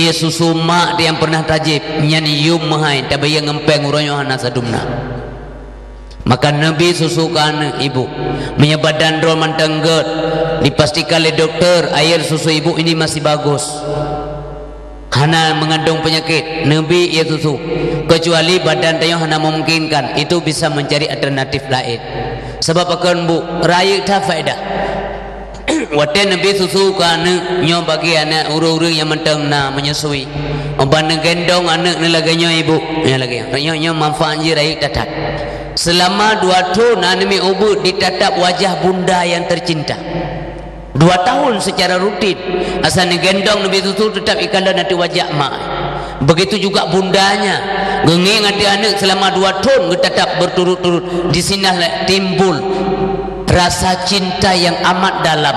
ia susu mak dia yang pernah tajib nyani yum mahai tabaya ngempeng uroyo hana sadumna. Maka Nabi susukan ibu menyebadan rol mantengget dipastikan oleh dokter air susu ibu ini masih bagus, hana mengandung penyakit. Nabi ia susu kecuali badan tayo hana memungkinkan, itu bisa mencari alternatif lain. Sebab akan bu raya tak faedah. Waktu Nabi susu kan nyo bagi anak urang-urang yang mentang na menyusui. Oban gendong anak ni lagi nyo ibu, ya lagi. Nyo manfaat je raya tatat. Selama 2 tahun anami ubud ditatap wajah bunda yang tercinta. 2 tahun secara rutin asal gendong Nabi susu tetap ikala nanti wajah mak. Begitu juga bundanya ngengeng ada anak selama 2 tahun tetap berturut-turut. Di sinilah timbul rasa cinta yang amat dalam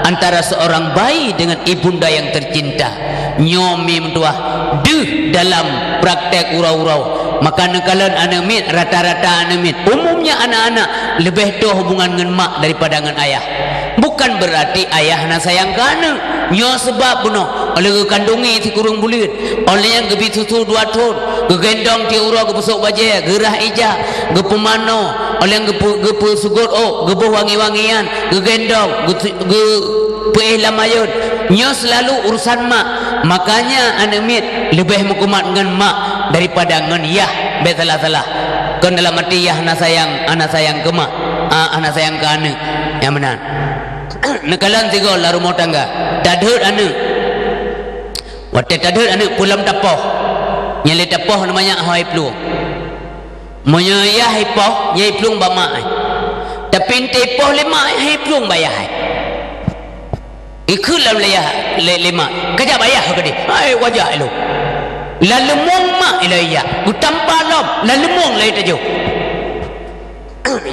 antara seorang bayi dengan ibunda yang tercinta. Nyomi mentua deh dalam praktek urau-urau. Maka nekalan anak mit rata-rata anak mit umumnya anak-anak lebih doh hubungan dengan mak daripada dengan ayah. Bukan berarti ayah nak sayang kana nyo sebab buno oleh kandungi si kurung bulit oleh yang gebi susu 2 tahun gegendong ti ura ke besok baje gerah ija ge pemano oleh yang ge sugot gebuh wangi-wangian gegendong ge peih lamayun nyo selalu urusan mak. Makanya anak mit lebih mengkumat dengan mak daripada dengan yah. Salah-salah kan dalam arti yah anak sayang ke mak, anak sayang ke anak yang benar. Nekalan tiga lah rumah tangga tadhut anak waktu tadhut anak pulang tapoh nyali tapoh namanya hoi pelung monya yah hipoh nyai pelung ba mak tapi tipoh lima hai pelung bayah ikut lam lima kejap bayah ke dia ai wajah lu lalu mong mak ilaya utampa lom lalu mong lai tajo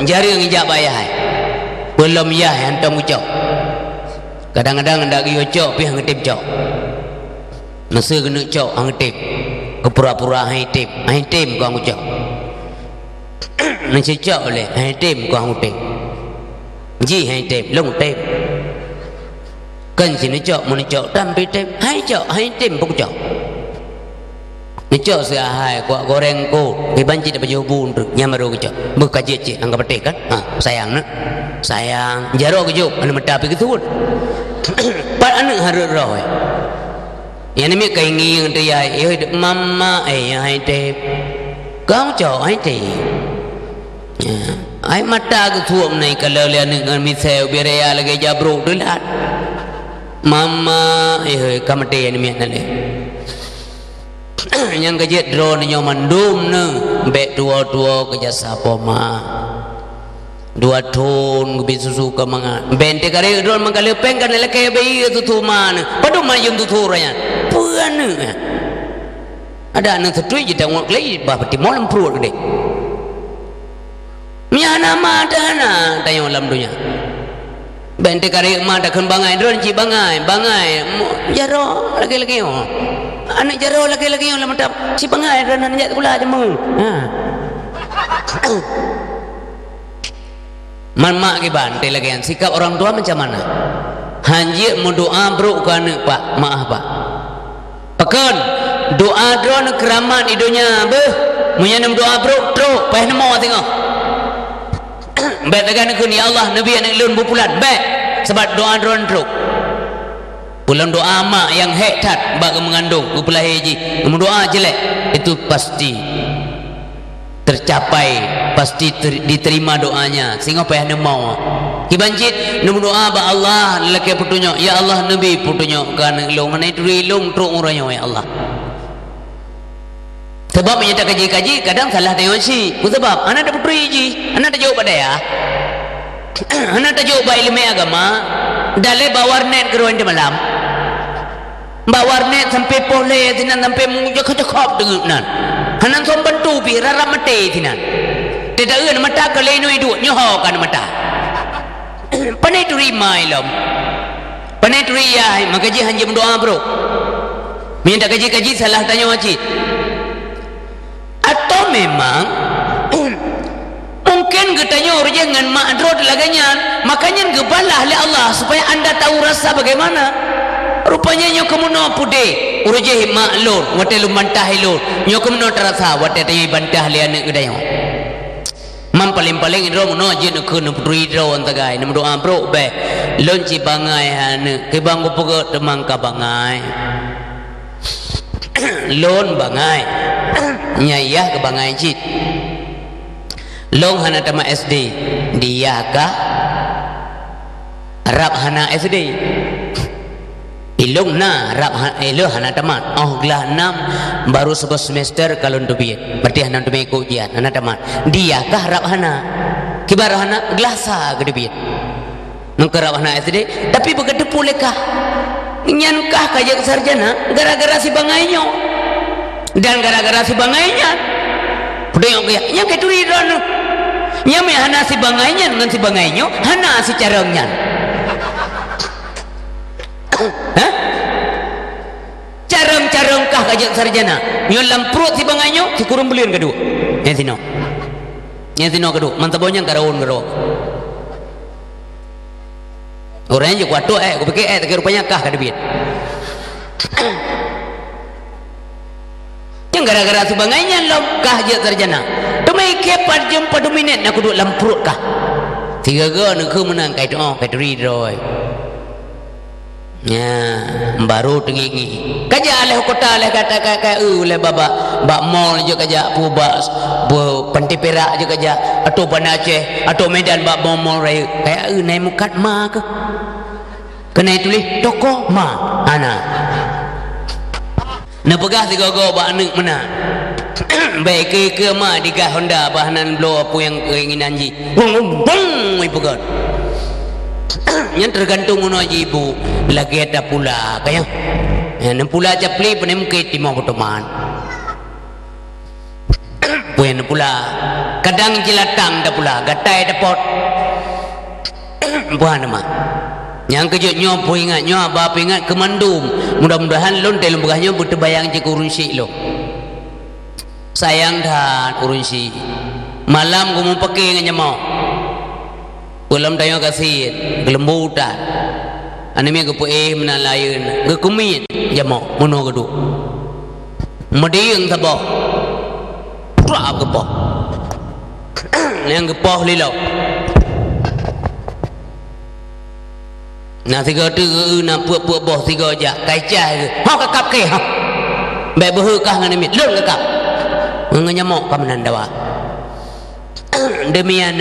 jari ngijak bayah belum yah hantam ucap. Kadang-kadang ndak gi ucap pi ngetip cok. Nase kena cok ngetip. Kepura-pura hitip. Hitip kau ucap. Nasi cok oleh hitip kau ngutip. Ji hitip long tip. Kan sini cok mun cok tampi tip. Hai cok hitip pok cok. Ni cok sia hai kuat goreng ko. Ki banci dak baju bun nyamaru cok. Mu kaji cik anggap petik kan. Sayang nak. Sayang jaro kejuk anu mata pi gitu. Pat anak harus roh. Yang ni kai ngi ngai ai mama ai tep. Kau cok ai tep. Ai mata ke thuom nai kalau le anak mi seu birea lagi jabro delat. Mama kamate ni mi nale. Yang kejet drone nyo mandum ne be tua-tua ke jasa poma. 2 tahun gebi susu ke manga bente kare drone mangkale peng kan leke bayi tu mana padu mayum tu raya puana ada anak setui je tengok lagi bah peti molam perut gede miana madana tayong lam dunia bente kare ma dak bangai drone ci bangai jaro lagi anak jaro lagi lam tap ci bangai drone nak kula jemu mak ke bantai lagi sikap orang tua macam mana hanjir mau doa bro kan pak maaf pak pekan doa drone keramat idonya beh menyanam doa bro payah nemo tengok baik tegan kun ya Allah nabi anak lun bulan baik sebab doa drone bro pulang doa mak yang hetat bak mengandung bulan haji doa jelek itu pasti tercapai pasti diterima doanya sehingga payah nemau kibancit nemu doa ba Allah lelaki putunya ya Allah nabi putunya kan long mana itu long truk uranya ya Allah sebab menyata kaji kadang salah tengok si sebab anak ada putri ji anak ada jauh pada ya anak ada jauh ba ilmu agama dale bawar net keruan di malam bawar net sampai pole tinan sampai mujak cakap dengan hanan som bantu pi rara mate tinan tidak eun mata ke lenu hidup nyoho kan mata panai turi mai lom panai turi ya maka ji hanjam doa bro minta kaji salah tanya wajib atau memang mungkin getanya orang dengan makdrod laganya makanya gebalah oleh Allah supaya anda tahu rasa bagaimana rupanya nyo kemuno pude urujeh maklun wate lu mantah ilun nyo kemuno terasa wate tayi bantah lian kedayo mam paling-paling ro no je no kun putri ro antagai nam doa bro be lonci bangai han ke bang upogo demang ka bangai lon bangai nyayah ke bangai cit long hana tama SD dia ka Rab hana SD ilung na rab ilo hana tamat gelah 6 baru sebuah semester kalau dubiet berarti hana dubiet ujian hana tamat dia kah rab hana kibar hana gelah sa gedubiet nungke rab hana SD tapi begitu pulih kah nyan kah kajak sarjana gara-gara si bangainya dan gara-gara si bangainya pudeng ya nya keturi ron nya me hana si bangainya dengan si bangainya hana si carangnya hah? Carang-carang kah kajak sarjana nyon lamprut si banganyo si kurung belian kedua yang sino kedua mantabonya karawon orangnya juga kuat aku pikir tapi rupanya kah kadebit yang gara-gara si bangainya lom kah kajak sarjana tumai kepat jumpa 2 minit aku duduk lamprut kah 3 ga nak menang kai doa kai duri roy ya baru tengingi kaja aleh kota aleh kata le baba mall je kaja pu panti perak je kaja atau Banda Aceh atau Medan mall rai kayak nai mukat ma ke kena tulis toko ma ana na pegah si gogo ba anak mana baik ke ma digah Honda bahanan blow apa yang keinginan ji bung ai pegat yang tergantung uno ibu lagi ada pula kayak yang pula capli penem ke timau teman puan pula kadang jelatang dah pula gatai dapat buah nama yang kejut nyopo ingat nyobap ingat kemandum mudah-mudahan lon telung begahnya bertebayang je kurunsi lo sayang dah kurunsi malam kamu pakai dengan mau Pulam tayo kasi gelembutan anime ko po menalayon gekumit jamo muno gadu madiyang tabo trap ko po yang gepoh lilaw na tiga tu na puak boh tiga aja kaicah ke ha kakap ke ha be behu kah nganimit lun kakap nganyamok kamenandawa demian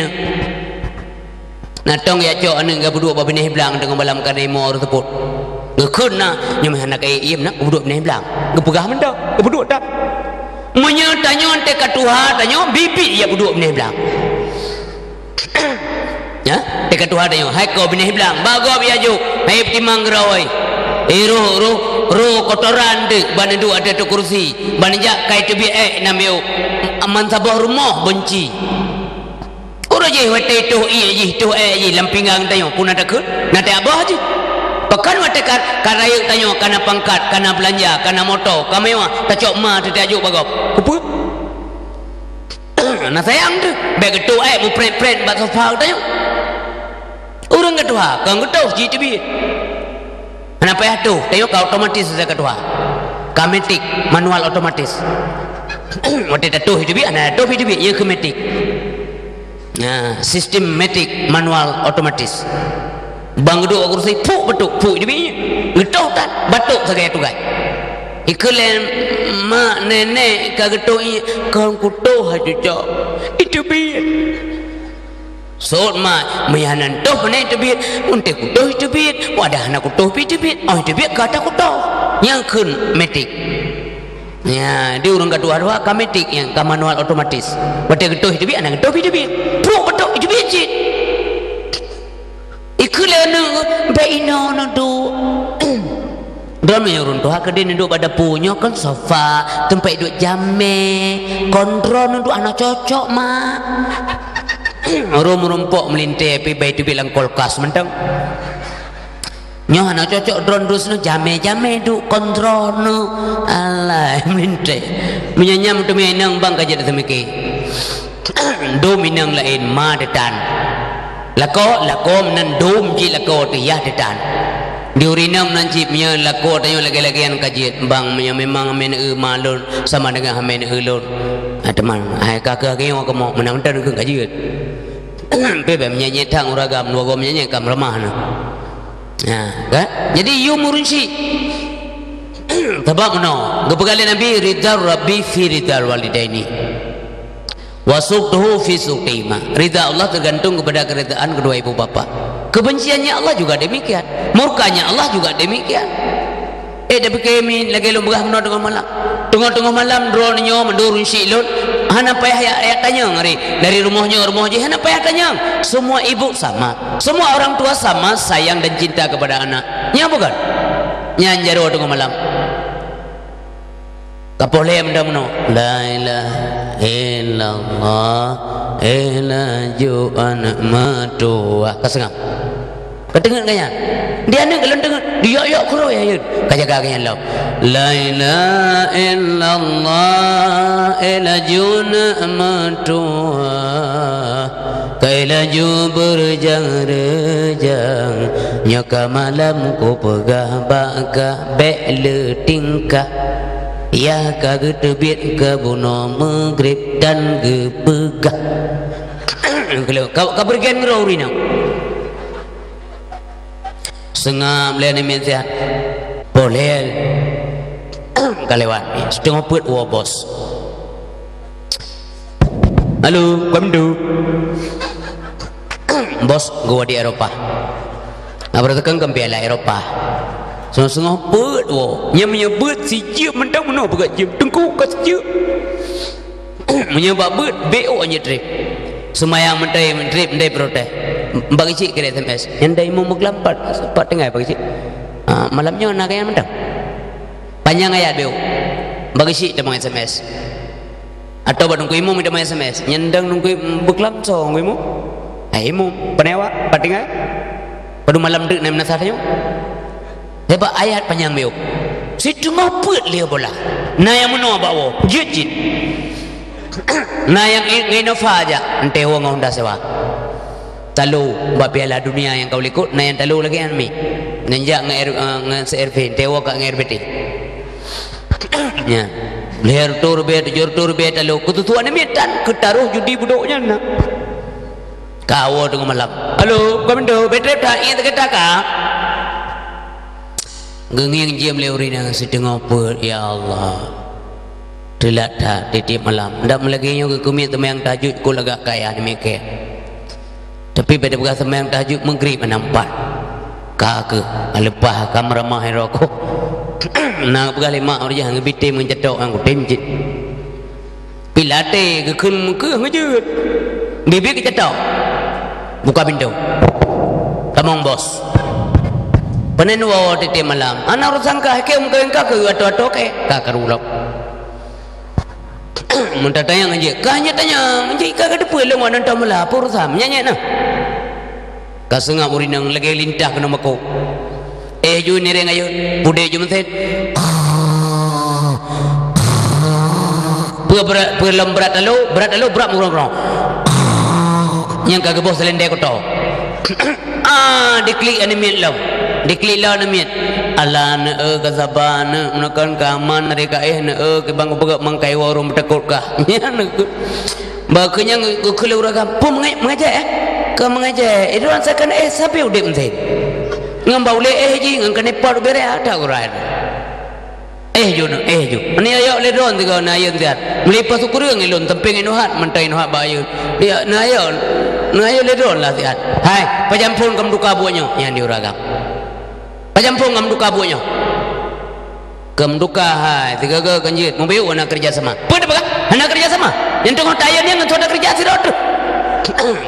natong ya cok ane ga berdua babineh belang dengan balam kanai mor teput ngekun na nyam hanak ai iem nak berdua beneh belang ngepegah menda ga berdua tak munya tanyo ante katuha tanyo bibi ya berdua beneh belang ya te katuha tanyo hai ko beneh belang bago biaju hai timang rawai ro kotoran de ban du ada tu kursi ban jak kai tebi namyo aman sabah rumah benci je wate tu ji tu ji lampingang tayo pun ada ke nate abah je pekan wate karaya tayo kana pangkat kana belanja kana motor kamewa tacok ma tetajuk bagop kupu na sayang tu beg tu mu print bat sofa tayo urang kedua kang getuh ji tibi kenapa ya tu tayo ka otomatis saya kedua kametik manual otomatis wate tu tibi ana tu tibi ye kemetik sistematik manual otomatis bang geduk kursi puk betuk puk dibi getuh tak batuk segai tugai ikelen mak nenek ka getuh kan kutuh aja cak itu bi sot mak meyanan tuh benek itu bi unte kutuh itu bi wadah anak kutuh bi itu bi itu bi kata kutuh yang kun metik ya dia urang kedua kametik yang ka manual otomatis bate getuh itu bi anak getuh bi pro betul itu biji ikulanu baino nado don urun tuha kedin duduk pada punya kan sofa tempat duduk jame kontrol duduk anak cocok mak rumpok melintai pi bayi tu bilang kulkas mentang nyoh anak cocok drone terus no jame du kontrol no alai melintai menyanyam tu menang bang kajet temiki do minang lain ma detan lako menan dom ji lako tu ya detan diurinam nanti punya laku tanya lagi-lagi yang kajian bang punya memang amen malun sama dengan amen lun teman kakak yang mau menang dan ke kajian bebe menyanyi tang uragam dua gom menyanyi kam lemah na kan jadi you murunsi tabak no gepegali nabi ridar rabbi fi ridar walidaini wasuktuhu fi suqima ridha Allah tergantung kepada keridhaan kedua ibu bapa kebenciannya Allah juga demikian murkanya Allah juga demikian tapi kami lagi lu begah menor dengan malam tengah-tengah malam dronnya mendurun silun hana payah ayat tanya ngari dari rumahnya hana payah tanya semua ibu sama semua orang tua sama sayang dan cinta kepada anaknya bukan nyanjaro tengah malam kapoleh mendamno la ilaha illallah ilaju anak matua kasengam kedengar kaya dia ni kalau dengar dia ya kuro ya kaya kaya lo la ilaha illallah ilaju anak matua kailaju berjang-rejang nyaka malam ku pegah baka bele tingkah ya kagak terbit ke bunuh maghrib dan gepegah kau pergi ngerau rina sengam leh ni mensia boleh kalewat setengah put wa bos halo kamdu bos gua di Eropah abra tekan kempiala Eropah sengah put wa nya menyebut si je mentang meno begat je tengku kas je menyebab bet bo nya trip semayang mentai trip ndai protes bagi cik kira SMS yang dah imam bergelampat sempat dengar bagi cik malamnya nak yang mentang panjang ayat beo bagi cik dia SMS atau buat nunggu imam dia SMS nyendang nunggu bergelam so nunggu imam imam penewa patingai pada malam dek naik menasahnya hebat ayat panjang beo si tengah put dia bola na yang menua bawa jijit na yang inova aja ente wong honda sewa talu buat piala dunia yang kau likut na yang talu lagi kan mi nenjak nge-RV tewa kat nge-RBT ya leher tur bet jur tur bet talu ketutuan ni tan ketaruh judi buduknya nak kau tengah malam halo komando betrep dah ingat kata kak genging jam leurina setengah per ya Allah telat dah titip malam ndak melaginya ke kumit temayang tajuk ku lagak kaya ni mikir tapi pada bekas semayang tahajud maghrib menampak kake lepas kamar ramah rokok nak bekas lemak orang ngebite mencetok aku temjit pilate ke kun ke ngejut bibir kecetok buka pintu tamang bos panen wa titip malam anak rusangka ke muka ke atau ke kakarulok minta tanya aja kanya tanya aja kagak ada pulang mana tahu melapor sam nyanyi nah kasengah murinang lagi lintah kena mako ju nereng ayo bude ju mentet berat berat lalu berat murang yang kagak bos selendai ko tau diklik animate law diklik law animate ala na kasaban menakan kaman mereka ke bang pegak mangkai warung bertekut kah bakanya keluar ragam pun mengajar ke mengajar itu rasakan sampai udah mentet ngambau le ji ngkan nepal bere ada urai ju ani ayo le don tiga na ayo tiat melipas ukurang ilun temping inuhat mentai inuhat bayu dia na ayo le don lah tiat hai pajampun kam duka buahnya yang diuragam pajampun kam duka buahnya kam duka hai tiga ke kanjit mobil anak kerja sama pada apa anak kerja sama yang tengok tayan yang ada kerja sirot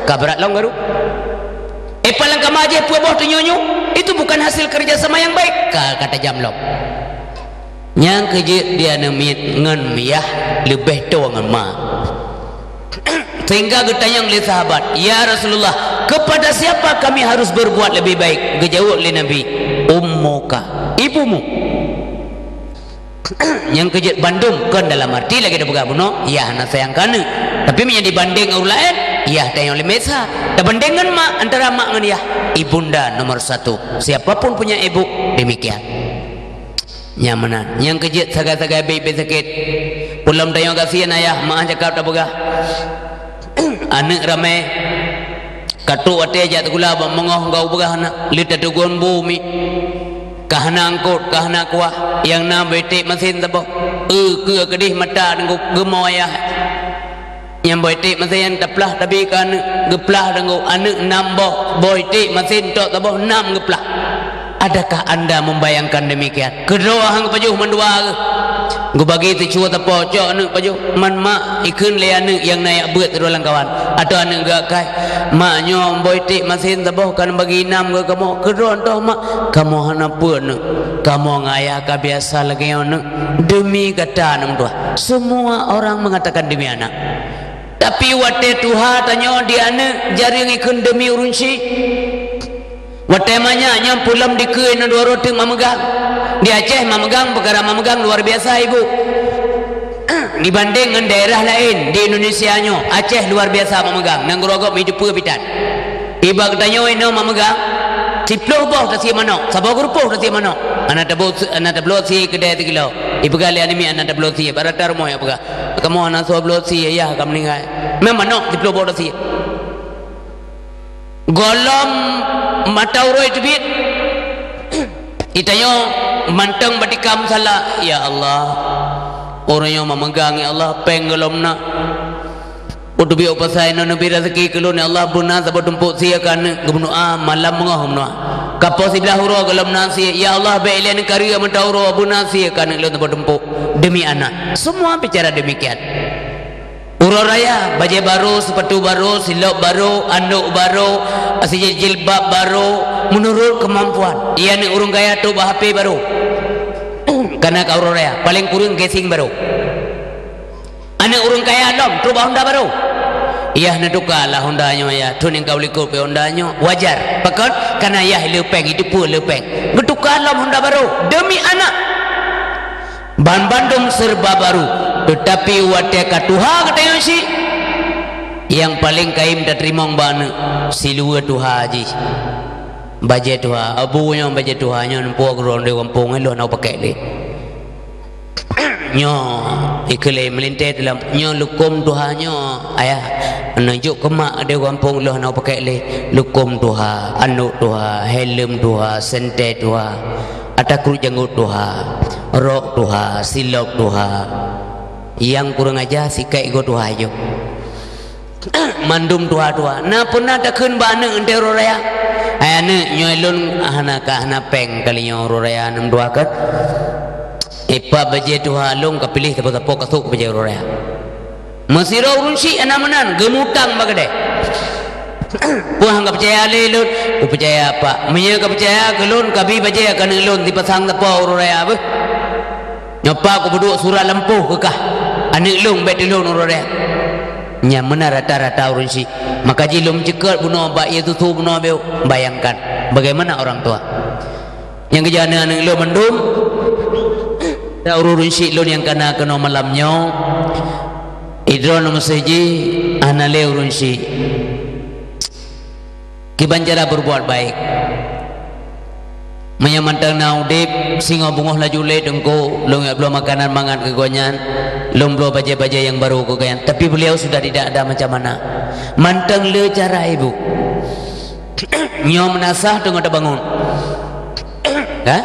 kabarat long baru palang kamaje puas boh tu nyonyo itu bukan hasil kerja sama yang baik kata jamlok yang kerja dia nemit ngan miyah lebih tua ngan ma sehingga ketanya oleh sahabat ya Rasulullah kepada siapa kami harus berbuat lebih baik kejawab oleh Nabi ummuka ibumu yang kerja Bandung kan dalam arti lagi ada buka bunuh ya anak sayang kana tapi menjadi banding orang lain Iyah tayong lemesa. Terbandingan mak antara mak dengan iyah. Ibunda nomor satu. Siapapun punya ibu demikian. Nyamanan. Yang kejut sagai-sagai bayi sakit. Pulang tayong kasihan ayah. Mak cakap tak begah. Anak ramai. Katuk wate ajak gula mengoh gau begah anak. Lita tugun bumi. Kahana angkut, kahana kuah. Yang na betik mesin tabo. Ke kedih mata dengan gemau ayah. Yang betik mesin teplah tapi kan geplah dengan anak nambah betik mesin tok tabo 6 geplah. Adakah anda membayangkan demikian? Kedua hang pajuh mendua ke? Gu bagi tu cua tepo cok anak pajuh man mak ikun le anak yang naik beut dalam kawan. Atau anak gak kai mak nyo betik mesin tabo kan bagi 6 ke kamu. Kedua toh mak kamu hana pun kamu ngayah ka biasa lagi anak demi kata anak tua. Semua orang mengatakan demi anak. Tapi wate Tuhan tanya dia anak jari ngikun demi urunsi. Wate manya nyam pulam dikeun dua roti mamegang. Di Aceh mamegang perkara mamegang luar biasa ibu. Dibanding dengan daerah lain di Indonesia nyo, Aceh luar biasa mamegang. Nang grogok mi jepur pitan. Iba katanya ino mamegang. Ciploh boh ta si manok, sabo grupoh ta si manok. Anak tablo si kedai 3 kilo. Ibu kali animi anak tablo si baratar mo ya pega. Kamu anak so tablo si ya kam ningai. Memang manok ciploh boh ta si. Golom matau roi tebit. Itayo mantang batikam salah. Ya Allah. Orangnya memegang ya Allah penggolom nak. Utubi upasai na nabi rezeki kelun ya Allah buna sabot tumpuk siakan gubnu malam mengahum na. Kapo sebelah huro golom nasi ya Allah bailen karya mentauro buna siakan kelun sabot tumpuk demi anak. Semua bicara demikian. Uro raya baju baru, sepatu baru, silok baru, anduk baru, asijil jilbab baru menurut kemampuan. Ia ni urung kaya tu HP baru. Karena kau uro raya paling kurang casing baru. Anak urung kaya dom tu Honda baru. Ia nak tukarlah Hondanya ya. Tu ning kau likut pe Hondanya wajar. Pakon karena ia lepeng itu pun lepeng. Bertukarlah Honda baru demi anak. Ban Bandung serba baru. Tetapi wateka Tuhan katanya si yang paling kaim tak terima bana silua Tuhan haji bajet Tuhan abunya bajet Tuhan nyo nampu agron de kampung lo nak pakai le nyo ikle melintet dalam nyo lukum Tuhan nyo ayah najuk kemak de kampung lo nak pakai le lukum Tuhan anuk Tuhan helm Tuhan sente Tuhan ataku janggut Tuhan rok Tuhan silok Tuhan yang kurang aja sikai go Tuhan aja mandum Tuhan na pernah tak kun bana ente roraya ayane nyoelun ahana ka ahana peng kali nyo roraya nang dua kat ipa baje Tuhan long kapilih tapo kasuk baje roraya masiro urunsi anamanan gemutang bagade puang ka percaya lelun ku percaya apa menya ka percaya gelun kabi baje akan lelun dipasang tapo roraya apa nyopa ku beduk surat lempuh kekah anik long bet long roraya nya mana rata-rata urunsi maka jilum cekat bunuh bak ya tutu bunuh beu bayangkan bagaimana orang tua yang kejana anak lo mendum da urunsi lo yang kena malamnya idron meseji anale urunsi kibanjara berbuat baik menyamantang naudip singo bungoh laju le dengko lo nggak belum makanan mangan kegonyan lo belum baja-baja yang baru kegoyan tapi beliau sudah tidak ada macam mana mantang le cara ibu nyo menasah tengok ada bangun ha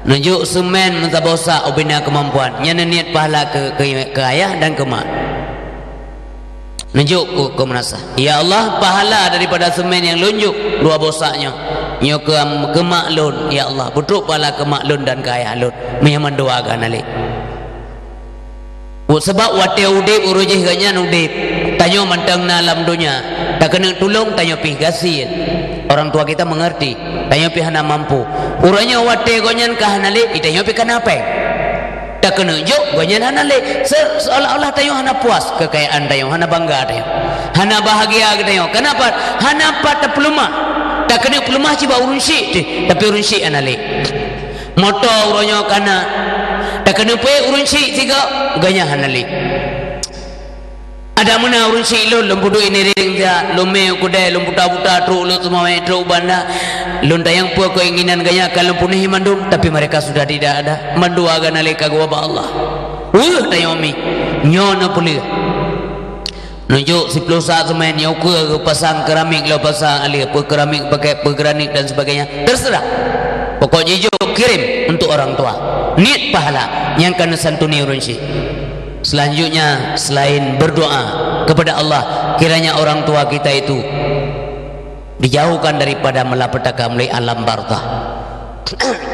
nunjuk semen mentabosa ubina kemampuan nyana niat pahala ke ayah dan ke mak nunjuk ke menasah ya Allah pahala daripada semen yang lunjuk dua bosaknya nyo ke mak lun ya Allah putruk pahala ke mak lun dan ke ayah lun menyaman doakan alik sebab wate udip urujih ganyan udip tanyo mantang na alam dunia tak kena tolong tanyo pih gasin orang tua kita mengerti tanyo pih hana mampu uranya wate ganyan kahanali itanyo pih kana apa tak kena juk ganyan hanali seolah-olah tanyo hana puas kekayaan tanyo hana bangga tanyo hana bahagia tanyo kenapa hana pat pelumah tak kena pelumah ciba urunsi tapi urunsi anali motor uranya kana. Tak kena puai urunsi tiga ganya hanali. ada mana urun si lo lembudu ini ring dia lome kudai lembuta buta tru lo semua metro banda londa yang puak keinginan gaya kalau punih mandum tapi mereka sudah tidak ada mandua gana leka gua Allah tayomi nyono pulih nunjuk si pelusa semen nyauka ke pasang keramik lo pasang alih keramik pakai pegeranik dan sebagainya terserah pokoknya jauh kirim untuk orang tua niat pahala yang kena santuni urun si. Selanjutnya selain berdoa kepada Allah kiranya orang tua kita itu dijauhkan daripada malapetaka mulai alam barzah.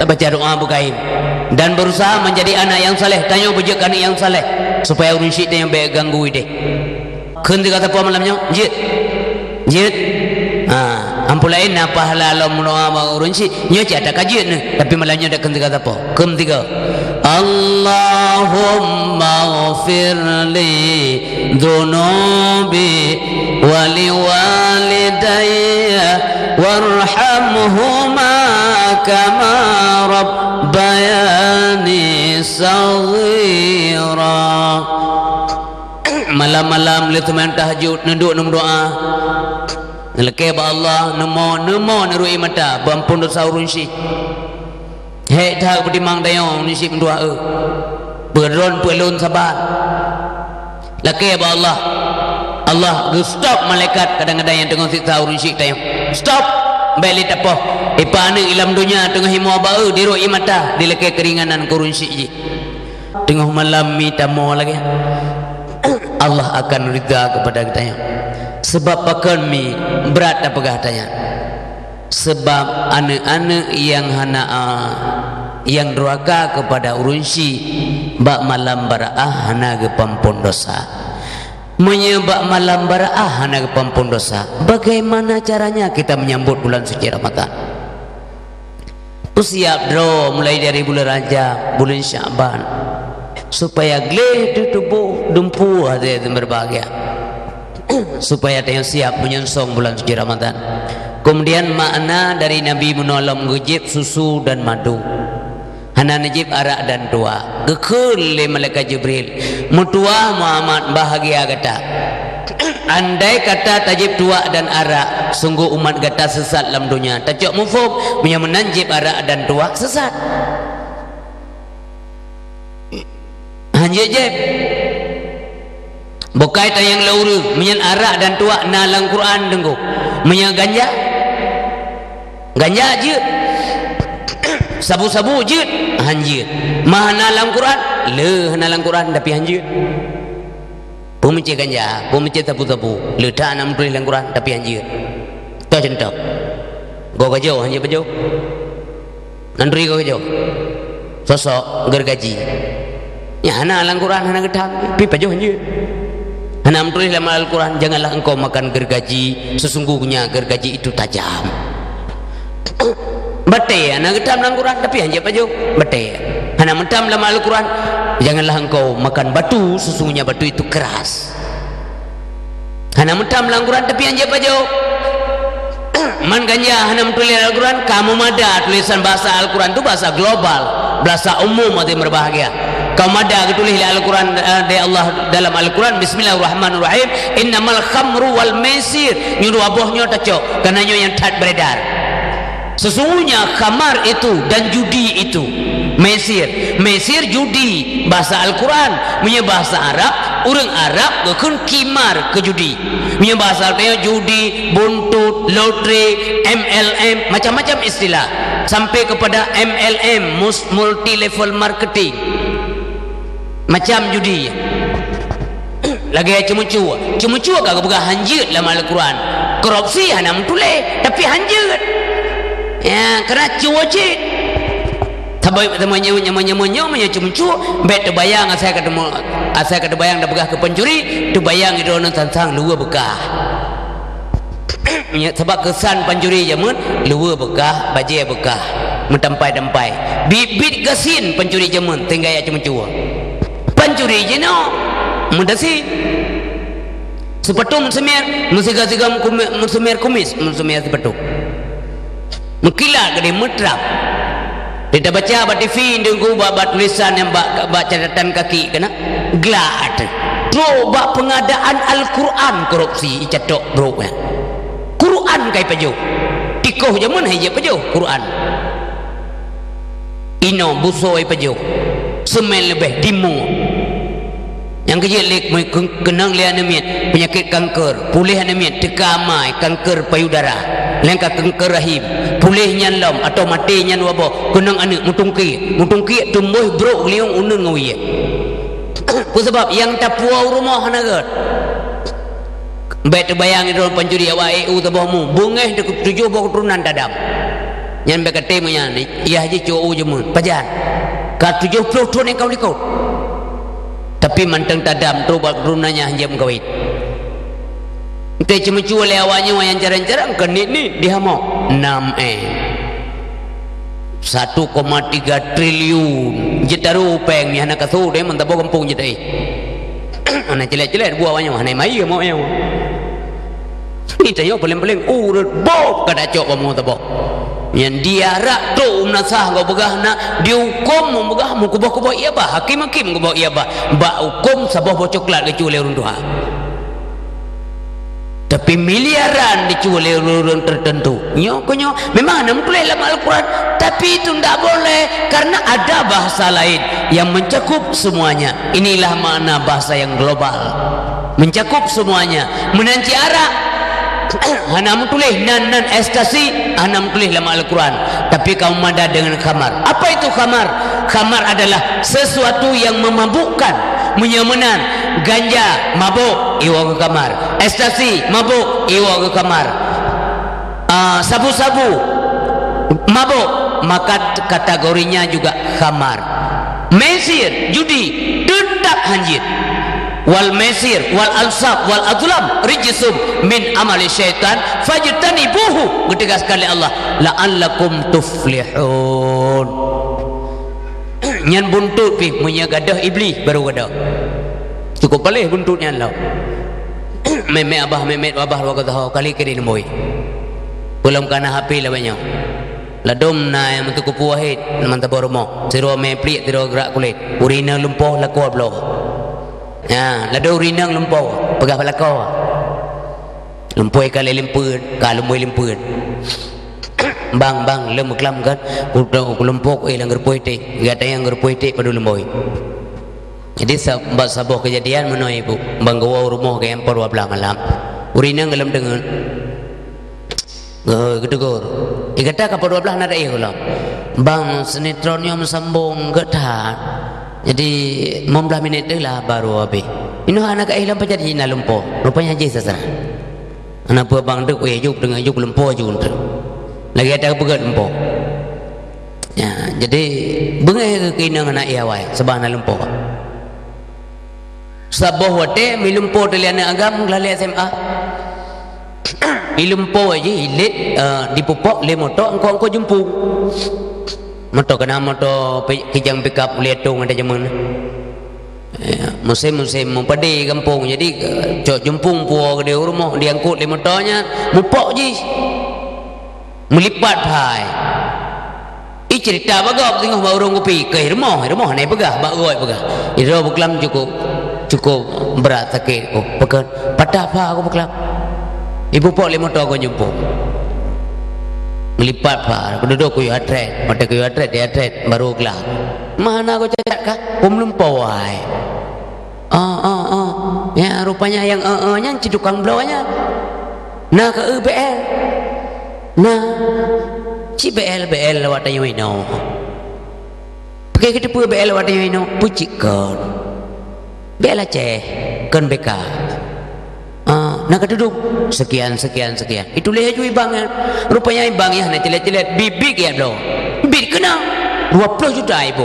Baca doa bukain dan berusaha menjadi anak yang saleh, tanya bujak anak yang saleh supaya urun syik yang baik ganggu ide. Keun kata apa malamnya? Jid. Ampulain apa halal mendoa urun syik nyo ada kajian ni tapi malamnya ada keun kata apa? Keun tiga. Allahumma ghfirli dhunubi wali walidayya warhamhuma kama rabbayani saghira. Malam-malam le teman tahajud nunduk num doa ngelake ba Allah nemo nerui mata bampun dosa urun syik. Hei dah berdimang dayong ni sip doa beron pelun sabar laki ba Allah stop malaikat kadang-kadang yang tengah siksa urun syik dayong stop balik tapoh ipane ilam dunia tengah himu ba di roi mata di laki keringanan urun syik ji tengah malam mi tamo lagi Allah akan ridha kepada kita sebab pakan mi berat apa katanya sebab anak-anak yang yang durhaka kepada urun syik bak malam baraah hana ke pampun dosa menyebab malam baraah hana ke pampun dosa. Bagaimana caranya kita menyambut bulan suci Ramadan? Siap draw mulai dari bulan Rajab, bulan Syaban supaya gleh di tubuh dumpu hati berbahagia supaya ada yang siap menyonsong bulan suci Ramadan. Kemudian makna dari Nabi menolong ngejib susu dan madu. Hana najib arak dan tua. Gekul le malaikat Jibril. Mutua Muhammad bahagia kata. Andai kata tajib tua dan arak, sungguh umat kata sesat dalam dunia. Tajib mufuk punya menanjib arak dan tua sesat. Hanya jeb. Bukai tayang lauru menyan arak dan tua nalang Quran dengku. Menyan ganja je sabu-sabu je hanjir mahana dalam Quran le dalam Quran tapi hanjir pemecah ganja pemecah sabu-sabu le tak nak tulis dalam Quran tapi hanjir tak centak go kajau hanjir bajau nandri go kajau sosok gergaji ya hana dalam Quran hana gedang pi bajau hanjir hana tulis dalam Al-Quran janganlah engkau makan gergaji sesungguhnya gergaji itu tajam. Batai anak getam dalam Quran tapi hanya baju batai anak mentam dalam Al-Quran janganlah engkau makan batu sesungguhnya batu itu keras. Anak mentam dalam Quran tapi hanya baju man ganja anak menulis Al-Quran kamu mada tulisan bahasa Al-Quran itu bahasa global bahasa umum atau berbahagia. Kamu ada tulis Al-Quran dari Allah dalam Al-Quran Bismillahirrahmanirrahim innamal khamru wal maisir nyuruh abohnya tacok karena yang tak beredar. Sesungguhnya khamar itu dan judi itu mesir judi bahasa Al-Quran punya bahasa Arab orang Arab bukan kimar ke judi punya bahasa Arab judi buntut lotre MLM macam-macam istilah sampai kepada MLM multi level marketing macam judi lagi cuma-cuma kagak bukan hanjir dalam Al-Quran korupsi hanya mentuleh tapi hanjir ya kerana cuacit tabai temannya cuma-cuma bet terbayang saya kata bayang dah begah ke pencuri tu bayang itu orang tantang luar bekah ya sebab kesan pencuri jamun luar bekah baje bekah mentampai bibit gasin pencuri jamun tinggal ya cuma-cuma pencuri je no mudah sih sepetung semir musiga-siga kumis sepetung mengkilat ke dia metrap dia dah baca buat TV dia buat tulisan yang buat catatan kaki kena gelak bro bak pengadaan Al-Quran korupsi icatok bro ya. Quran kai pajo tikoh jaman hai je pajo Quran ino busoi pajo semen lebih dimu yang kejelek kenang lian miat penyakit kanker pulih miat tekamai kanker payudara lengkap kanker rahim pulih nyan lom atau mati nyan wabo kenang anak mutungki tumbuh bro liung unun ngawi ku sebab yang tapuau rumah nagat baik terbayang itu pencuri awak EU tabohmu bungeh dekat 7 buah keturunan dadam yang berkata menyan ia haji cuau jemun pajan ka 70 tahun yang kau likau tapi manteng tadam tu buat keturunannya hanjam kawit kita cuma cuau le awaknya yang jarang-jarang kan ni dihamok 1,3 triliun jetaru peng ni anak kasu dia mentabo kampung jetai anak jelek-jelek buah awaknya hanai mai mau yang ni tayo paling-paling bob kada cok kamu tabo yang diarak tu nasah kau begah nak dihukum begah mu kubah-kubah iya bah hakim-hakim kubah iya bah hukum sabah bo coklat kecuali runduha tapi miliaran dicuali orang tertentu nyo memang ada tulis dalam Al-Quran tapi itu tidak boleh karena ada bahasa lain yang mencakup semuanya. Inilah makna bahasa yang global mencakup semuanya menanci arak hanam tulis nan ekstasi hanam tulis dalam Al-Quran tapi kamu mada dengan khamar. Apa itu khamar? Khamar adalah sesuatu yang memabukkan menyemenan. Ganja mabuk iwa ke kamar, ekstasi mabuk iwa ke kamar, sabu-sabu mabuk maka kategorinya juga khamar. Mesir judi tetap hanjit. Wal mesir wal ansab wal azlam rijsum min amali syaitan fajtanibuhu ketika sekali Allah la'allakum tuflihun. Nyan buntut pi punya gadah iblis baru gadah cukup palih buntutnya lah memet abah wakatahu kali kiri nemboi belum kana HP lah banyak ladom na yang untuk kupu wahid mantap boromo siro meplik tiro gerak kulit urina lumpuh lakuah bloh ya lado urina lumpuh pegah pelakau lumpuh kali limpun kalau lumpuh limpun bang lem kelam kan lumpuh langgar poetik gata yang gar poetik pada lumpuh. Jadi sebuah kejadian mana ibu banggawa rumah ke empor 12 malam urina ngelam dengan gedegur ikata kapal 12 nada ulam bang sinetronnya mesambung getar jadi 15 minit lah baru habis ini anak ilam pajak di lumpuh rupanya je sasara anak buah bang dek juk dengan juk lumpuh juk lagi ada pegat lumpuh ya jadi bengai keinang anak iawai sebab anak lumpuh saboh wate milumpo dalian agam lali SMA milumpo aja ilit dipupok le moto engko jumpu moto kena moto kijang pickup liatung ada jaman musim mau padi kampung jadi cok jumpung puo ke dia rumah diangkut le motonya mupok je melipat pai cerita bagap tengok baurung kopi ke rumah naik pegah bak goi pegah iro beklam cukup berat sakit aku pekan patah apa aku berkelap ibu pok lima tahun aku jumpa melipat pak aku duduk kuyu atret mata kuyu atret dia atret baru kelap mana aku cacat kah aku belum pawai ya rupanya yang nya cidukang belawanya nah ke BL nah si BL lewat yang wino pakai kita pun BL lewat yang wino pucikan bela ceh kan beka nak duduk sekian itu lihat juga ibang rupanya ibang ya nak cilet bibik ya bro bibik kena 20 juta ibu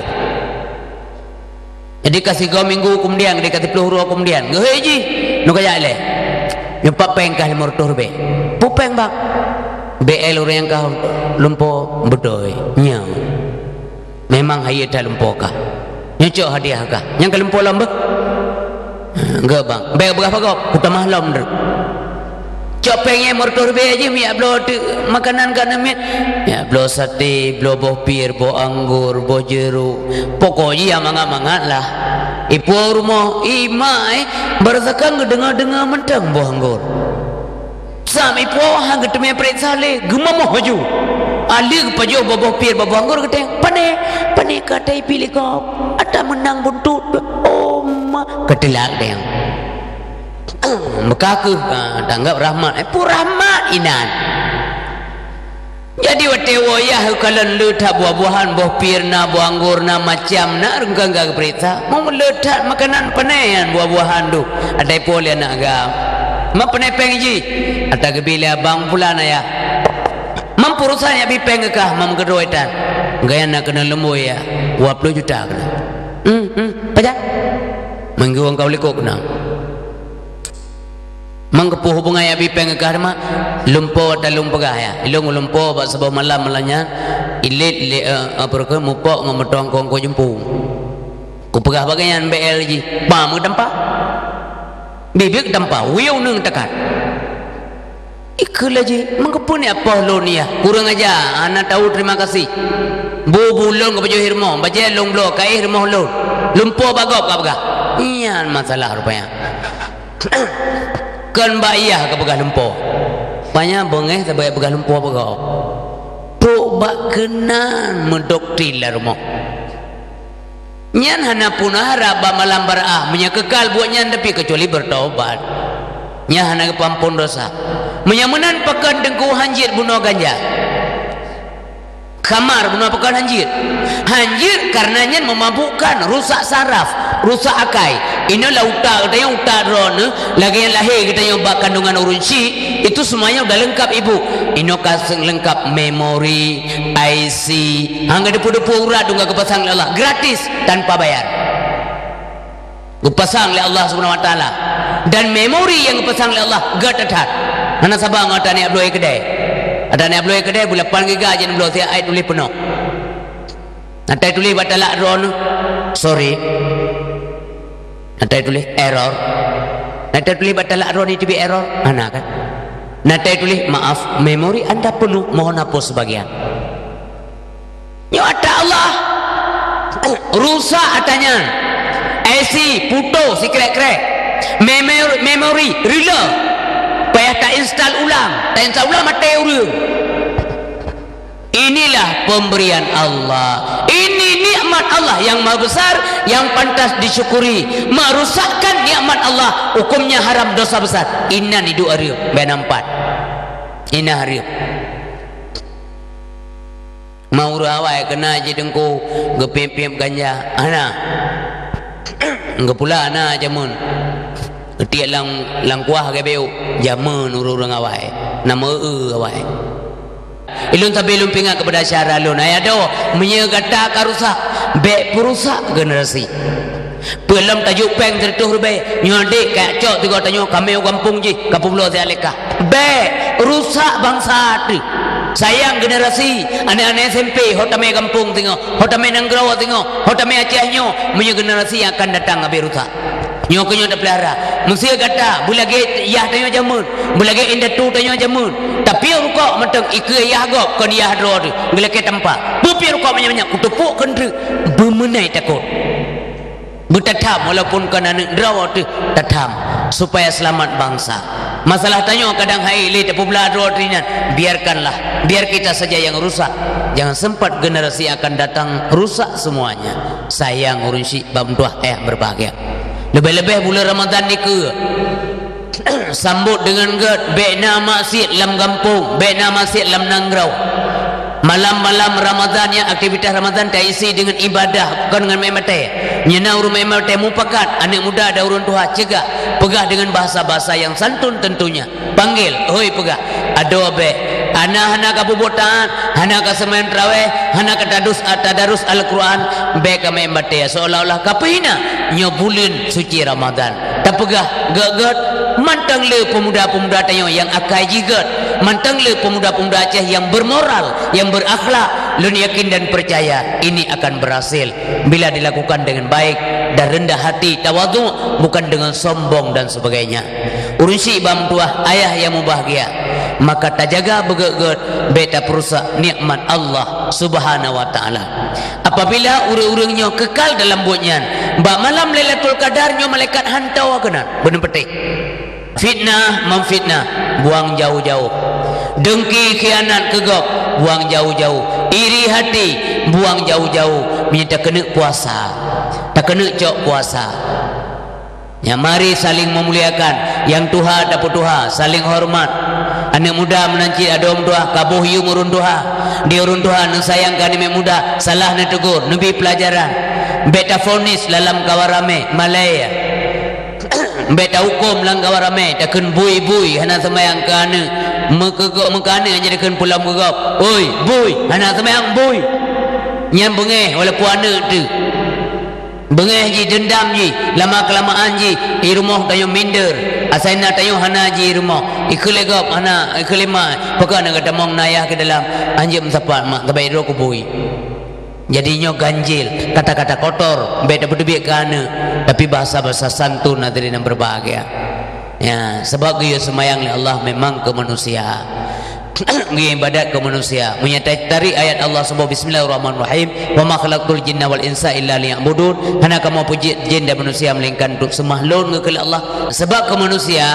jadi kasih kau minggu kemudian dia kasih 10 rupiah kemudian ngeheji nak kaya le nyupak pengkah 500 rupiah pupeng bang BL orang yang kau lumpuh bedoy nya memang hayat lumpuh kah nyocok hadiah kah yang ke lumpuh lambek enggak bang berapa kau kita malam der copengnya mertua rupiah aja ya blo makanan kan mit ya blo sate blo boh pir bo anggur bo jeruk pokoknya yang mangat lah ipo rumah imai berzakang dengar-dengar mentang buah anggur sam ipo hang ketemu periksa le gemamah baju ali kepajo babuh pir babuh anggur keteng pane katai pilih kau ada menang buntut oh ma ketelak deng mekaku tanggap rahmat pu rahmat inan. Jadi wate wayah kalan letak buah-buahan buah pirna buah anggurna macam na renggang berita mau letak makanan penayan buah-buahan tu ada pole nak gam mak penai pengji ada gebila bang pula na ya mampu rusanya bipeng kah mam kedoitan gaya nak kena lembu ya 20 juta kena paja mengguang kau lekok kena mangkepuh hubungan ya bipeng kah mak lumpo dalung pegah ya ilung lumpo bak sebab malam malanya ilit apa ke mupok ngometong kong ko jempung ku pegah bagian BL ji pam ke tempat bibik tempat wiu nung tekat ikul aja mangkepuh ni apa lo ni ya kurang aja anak tahu terima kasih bu long ke baju hirmo baca long lo kai hirmo lo lumpo bagop ka pegah iya masalah rupanya kan bayah ke pegah lumpo banyak bengeh sebagai pegah lumpo pegah pro bak kenan mendoktrin lah rumah nyan hana punah harap malam barah punya kekal buat nyan tapi kecuali bertaubat nyan hana kepampun dosa menyamanan pekan dengku hanjir bunuh ganja kamar bunuh pekan hanjir karenanya memabukkan rusak saraf rusak akai inilah utak kita yang utak ron lagi yang lahir kita yang bak kandungan urunsi itu semuanya udah lengkap ibu ino kaseng lengkap memori IC hangga depu-depu urat dunga kepasang oleh Allah gratis tanpa bayar kepasang oleh Allah subhanahu wa ta'ala dan memori yang kepasang oleh Allah gatatat anak sabang ada ni abloi kedai ada ni abloi kedai bulan 8 giga aja belum saya ayat tulis penuh nanti tulis batalak ron sorry nanti tulis error nanti tulis batalak ron itu error anak kan nanti tulis maaf memori anda penuh mohon hapus sebagian ya ada Allah rusak atanya IC putus si krek-krek memori rila payah tak install ulang mati urang inilah pemberian Allah ini nikmat Allah yang maha besar yang pantas disyukuri merusakkan nikmat Allah hukumnya haram dosa besar inna ni dua riu benampat inna riu mau rawai kena je dengku gepem-pem ganja ana ngepula ana jamun tiak lang kuah ke beu jamun urang awai nama awai ilun tapi ilun pingat kepada syara lun ayah do menyegata karusak bek perusak generasi pelam tajuk peng tertuh be nyodik kayak cok tiga tanyo kami kampung ji kampung lo saya lekah bek rusak bangsa tu sayang generasi anak-anak SMP hotame kampung tengok hotame nanggraw tengok hotame Aceh punya generasi yang akan datang habis rusak nyokonyo dah pelihara mesti kata bulage yah tanyo jamun bulage inda tu tanyo jamun tapi rukok mentang ikut yah gop kon yah dro tu gelake tempat bupi rukok banyak-banyak kutupuk kendri bermenai takut bertatam walaupun kena draw tu tatam supaya selamat bangsa masalah tanyo kadang hai le tapu belah dro trinan biarkanlah biar kita saja yang rusak jangan sempat generasi akan datang rusak semuanya sayang urunsi bamduah berbahagia lebih-lebih bulan Ramadan ni ke sambut dengan gad bena maksiat lam kampung bena maksiat lam nanggrau malam-malam Ramadan ya aktivitas Ramadan tak isi dengan ibadah bukan dengan memete nyena urun memete mupakat anak muda ada urun tuha cegah pegah dengan bahasa-bahasa yang santun tentunya panggil hoi pegah ado be anak-anak kabubutan anak kasemen traweh anak tadarus Al-Quran be kami memete seolah-olah kapihina nyobulin suci Ramadan tak pegah gagad mantang le pemuda-pemuda tayo yang akai jigat mantang le pemuda-pemuda Aceh yang bermoral yang berakhlak lun yakin dan percaya ini akan berhasil bila dilakukan dengan baik dan rendah hati tawadhu bukan dengan sombong dan sebagainya urusi bam tuah ayah yang bahagia maka tak jaga begeget beta perusak nikmat Allah subhanahu wa ta'ala apabila urang-urangnya kekal dalam buatnya Ba malam Lailatul Qadar nyo malaikat hantau kena bener petik. Fitnah memfitnah buang jauh-jauh. Dengki khianat kegok buang jauh-jauh. Iri hati buang jauh-jauh. Minta kena puasa. Tak kena cok puasa. Ya mari saling memuliakan. Yang tuha dapat tuha, saling hormat. Anak muda menanci ada om tuha, kabuh yu urun tuha. Dia urun tuha nang sayang kan ime muda, salah na tegur, nabi pelajaran. Beta fonis dalam kawarame Malaya. Beta hukum lang kawarame, takkan bui-bui hana semayang kana. Mekegok mekana aja takkan pulang megok. Oi, bui, hana semayang bui. Nyan bengeh walaupun ana tu. Bengeh ji dendam ji, lama kelamaan ji, di rumah tayo minder. Asaina tayo hana ji rumah. Ikelegop hana ikelima. Pekana kata mong nayah ke dalam anjem sapat mak tabai ro ko bui. Jadinya ganjil, kata-kata kotor, beda berdebik kana, tapi bahasa-bahasa santun dari yang berbahagia. Ya, sebab dia semayang Allah memang ke manusia. Dia ibadat ke manusia. Menyatakan ayat Allah sebab Bismillahirrahmanirrahim, wa ma khalaqtul jinna wal insa illa liya'budun. Hana kamu puji jin dan manusia melainkan untuk semahlun ke Allah. Sebab ke manusia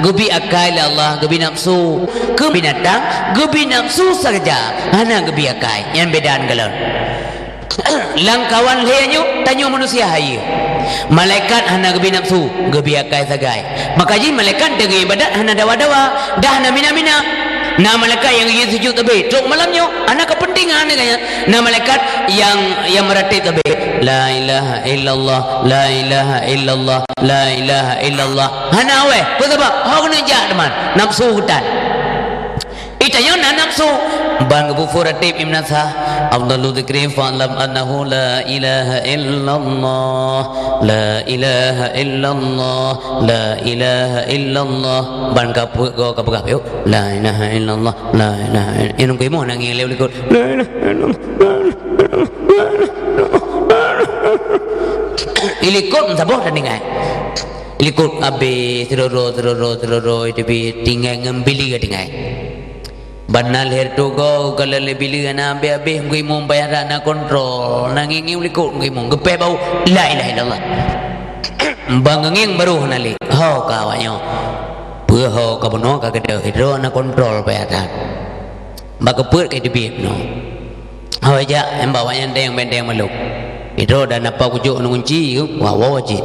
gebi akal Allah, gebi nafsu. Ke binatang gebi nafsu saja. Hana gebi akal. Yang bedaan galon. Langkawan lehanyo tanyo manusia hayu. Malaikat hana gebi nafsu, gebi akal sagai. Maka ji malaikat dengan ibadat hana dawa-dawa, dah hana mina-mina. Nah malaikat yang ingin sujud tabi, tok malamnya anak kepentingan kaya. Nah malaikat yang meratib tabi. La ilaha illallah, la ilaha illallah, la ilaha illallah. Hana we, apa sebab? Hau kena jak teman, nafsu hutan. Itanya nafsu. Bang Abu Furatib Ibn Sah Abdullu Dzikri fa'lam annahu la ilaha illallah, la ilaha illallah, la ilaha illallah. Bang kapu go kapagap yo la ilaha illallah, la ilaha illallah. Inong kay mo nang ilew likod la ilaha illallah. Ilikod sabah tandingan. Ilikod abe teroro itu bi tinggal ngembili ke tinggal. Banal herto go kalau lebih lihat nabi abih ngui mum bayar na kontrol nangingi ulikut ngui mum gepe bau la ilaha illallah bangenging baru nali ho kawanyo pue ho kabono kagede hidro na kontrol bayar baka put ke dibit no ho aja em bawanya ndeng bendeng maluk hidro dan apa kujuk ngunci wow wajib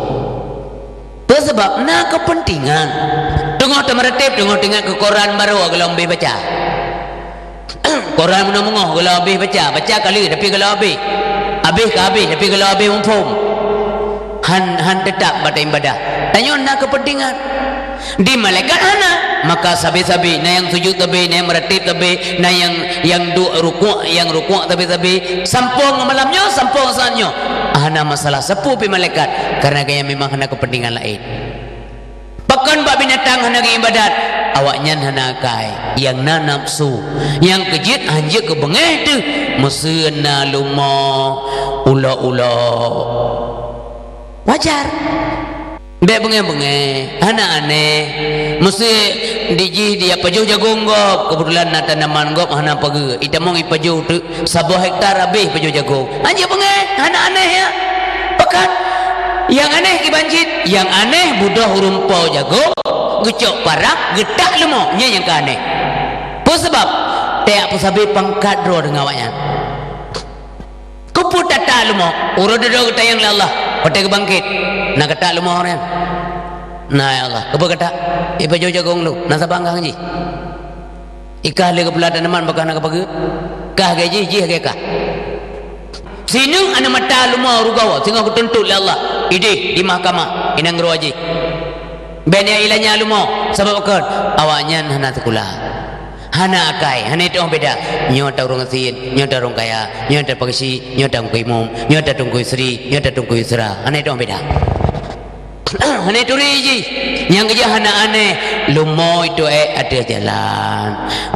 sebab na kepentingan tengok temeretip tengok dengan ke koran baru kalau ambil baca Quran menengah kalau habis baca kali tapi kalau habis ke habis tapi kalau habis mumpung han tetap pada ibadah tanya nak kepentingan di malaikat hana maka sabi-sabi na yang sujud tabi na yang meratib tabi na yang rukuk tabi sampung malamnya sampung saatnya hana masalah sepuh pi malaikat karena kaya memang hana kepentingan lain pakan bab binatang hana ibadat awaknya hana kai yang na nafsu yang kejit hanya ke bengeh tu mesin na lumah ula-ula wajar dek bengeh-bengeh hana aneh mesti diji dia pajuh jagung gop kebetulan na tanaman gop hana pagi itamong ipajuh tu 1 hektar habis pajuh jagung hanya bengeh hana aneh ya pekan yang aneh kibanjit yang aneh budah rumpau jagung gecok parak getak lemok nya yang aneh apa sebab tak pusabi pangkat ro dengan awaknya kuput tata lemok urut do kita yang Allah patai bangkit nak kata lemok orang nah ya Allah apa kata ipa jo jagong lu nasa banggang ji ikah le kepala tanaman bakal nak pagi kah gaji ji kah sinung ana mata lemok rugawa singa ketuntut le Allah ide di mahkamah inang ro aji benya ilanya lumo sebab kan awaknya hana sekula hana akai hana itu beda nyota orang sin nyota orang kaya nyota pagsi nyota kuimum nyota tungku istri nyota tungku isra hana itu beda hana itu riji yang kerja hana aneh lumo itu ada jalan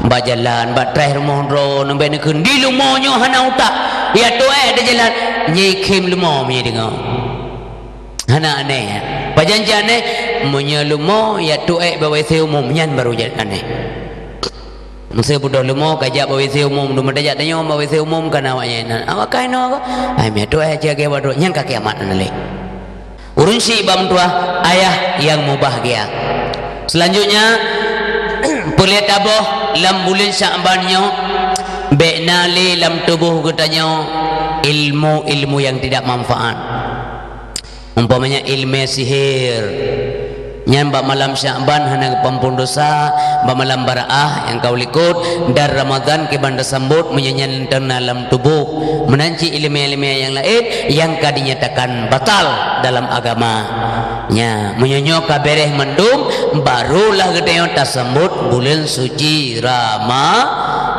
mbak terakhir monro nembe nekun di lumonyo hana utak ya tu ada jalan nyikim lumo mi dengar hana aneh pajanjane menyelumo ya tuek bawese umum nyan baru jadi aneh mesti budak lumo kajak bawese umum dum dajak tanyo bawese umum kana awaknya awak kaino ko ai me tuek jaga baru nyan ka kiamat nale urun si ibam tua ayah yang mubahagia. Selanjutnya perlihat abah lam bulan Sya'bannya be'nali lam tubuh katanya ilmu yang tidak manfaat. Umpamanya ilmu sihir nyan ba malam Sya'ban hana pampun dosa, ba malam baraah yang kau likut dan Ramadan ke banda sambut menyanyian dalam tubuh menanci ilmu-ilmu yang lain yang dinyatakan batal dalam agama nya menyonyo kabereh mendum barulah gedenya tasambut bulan suci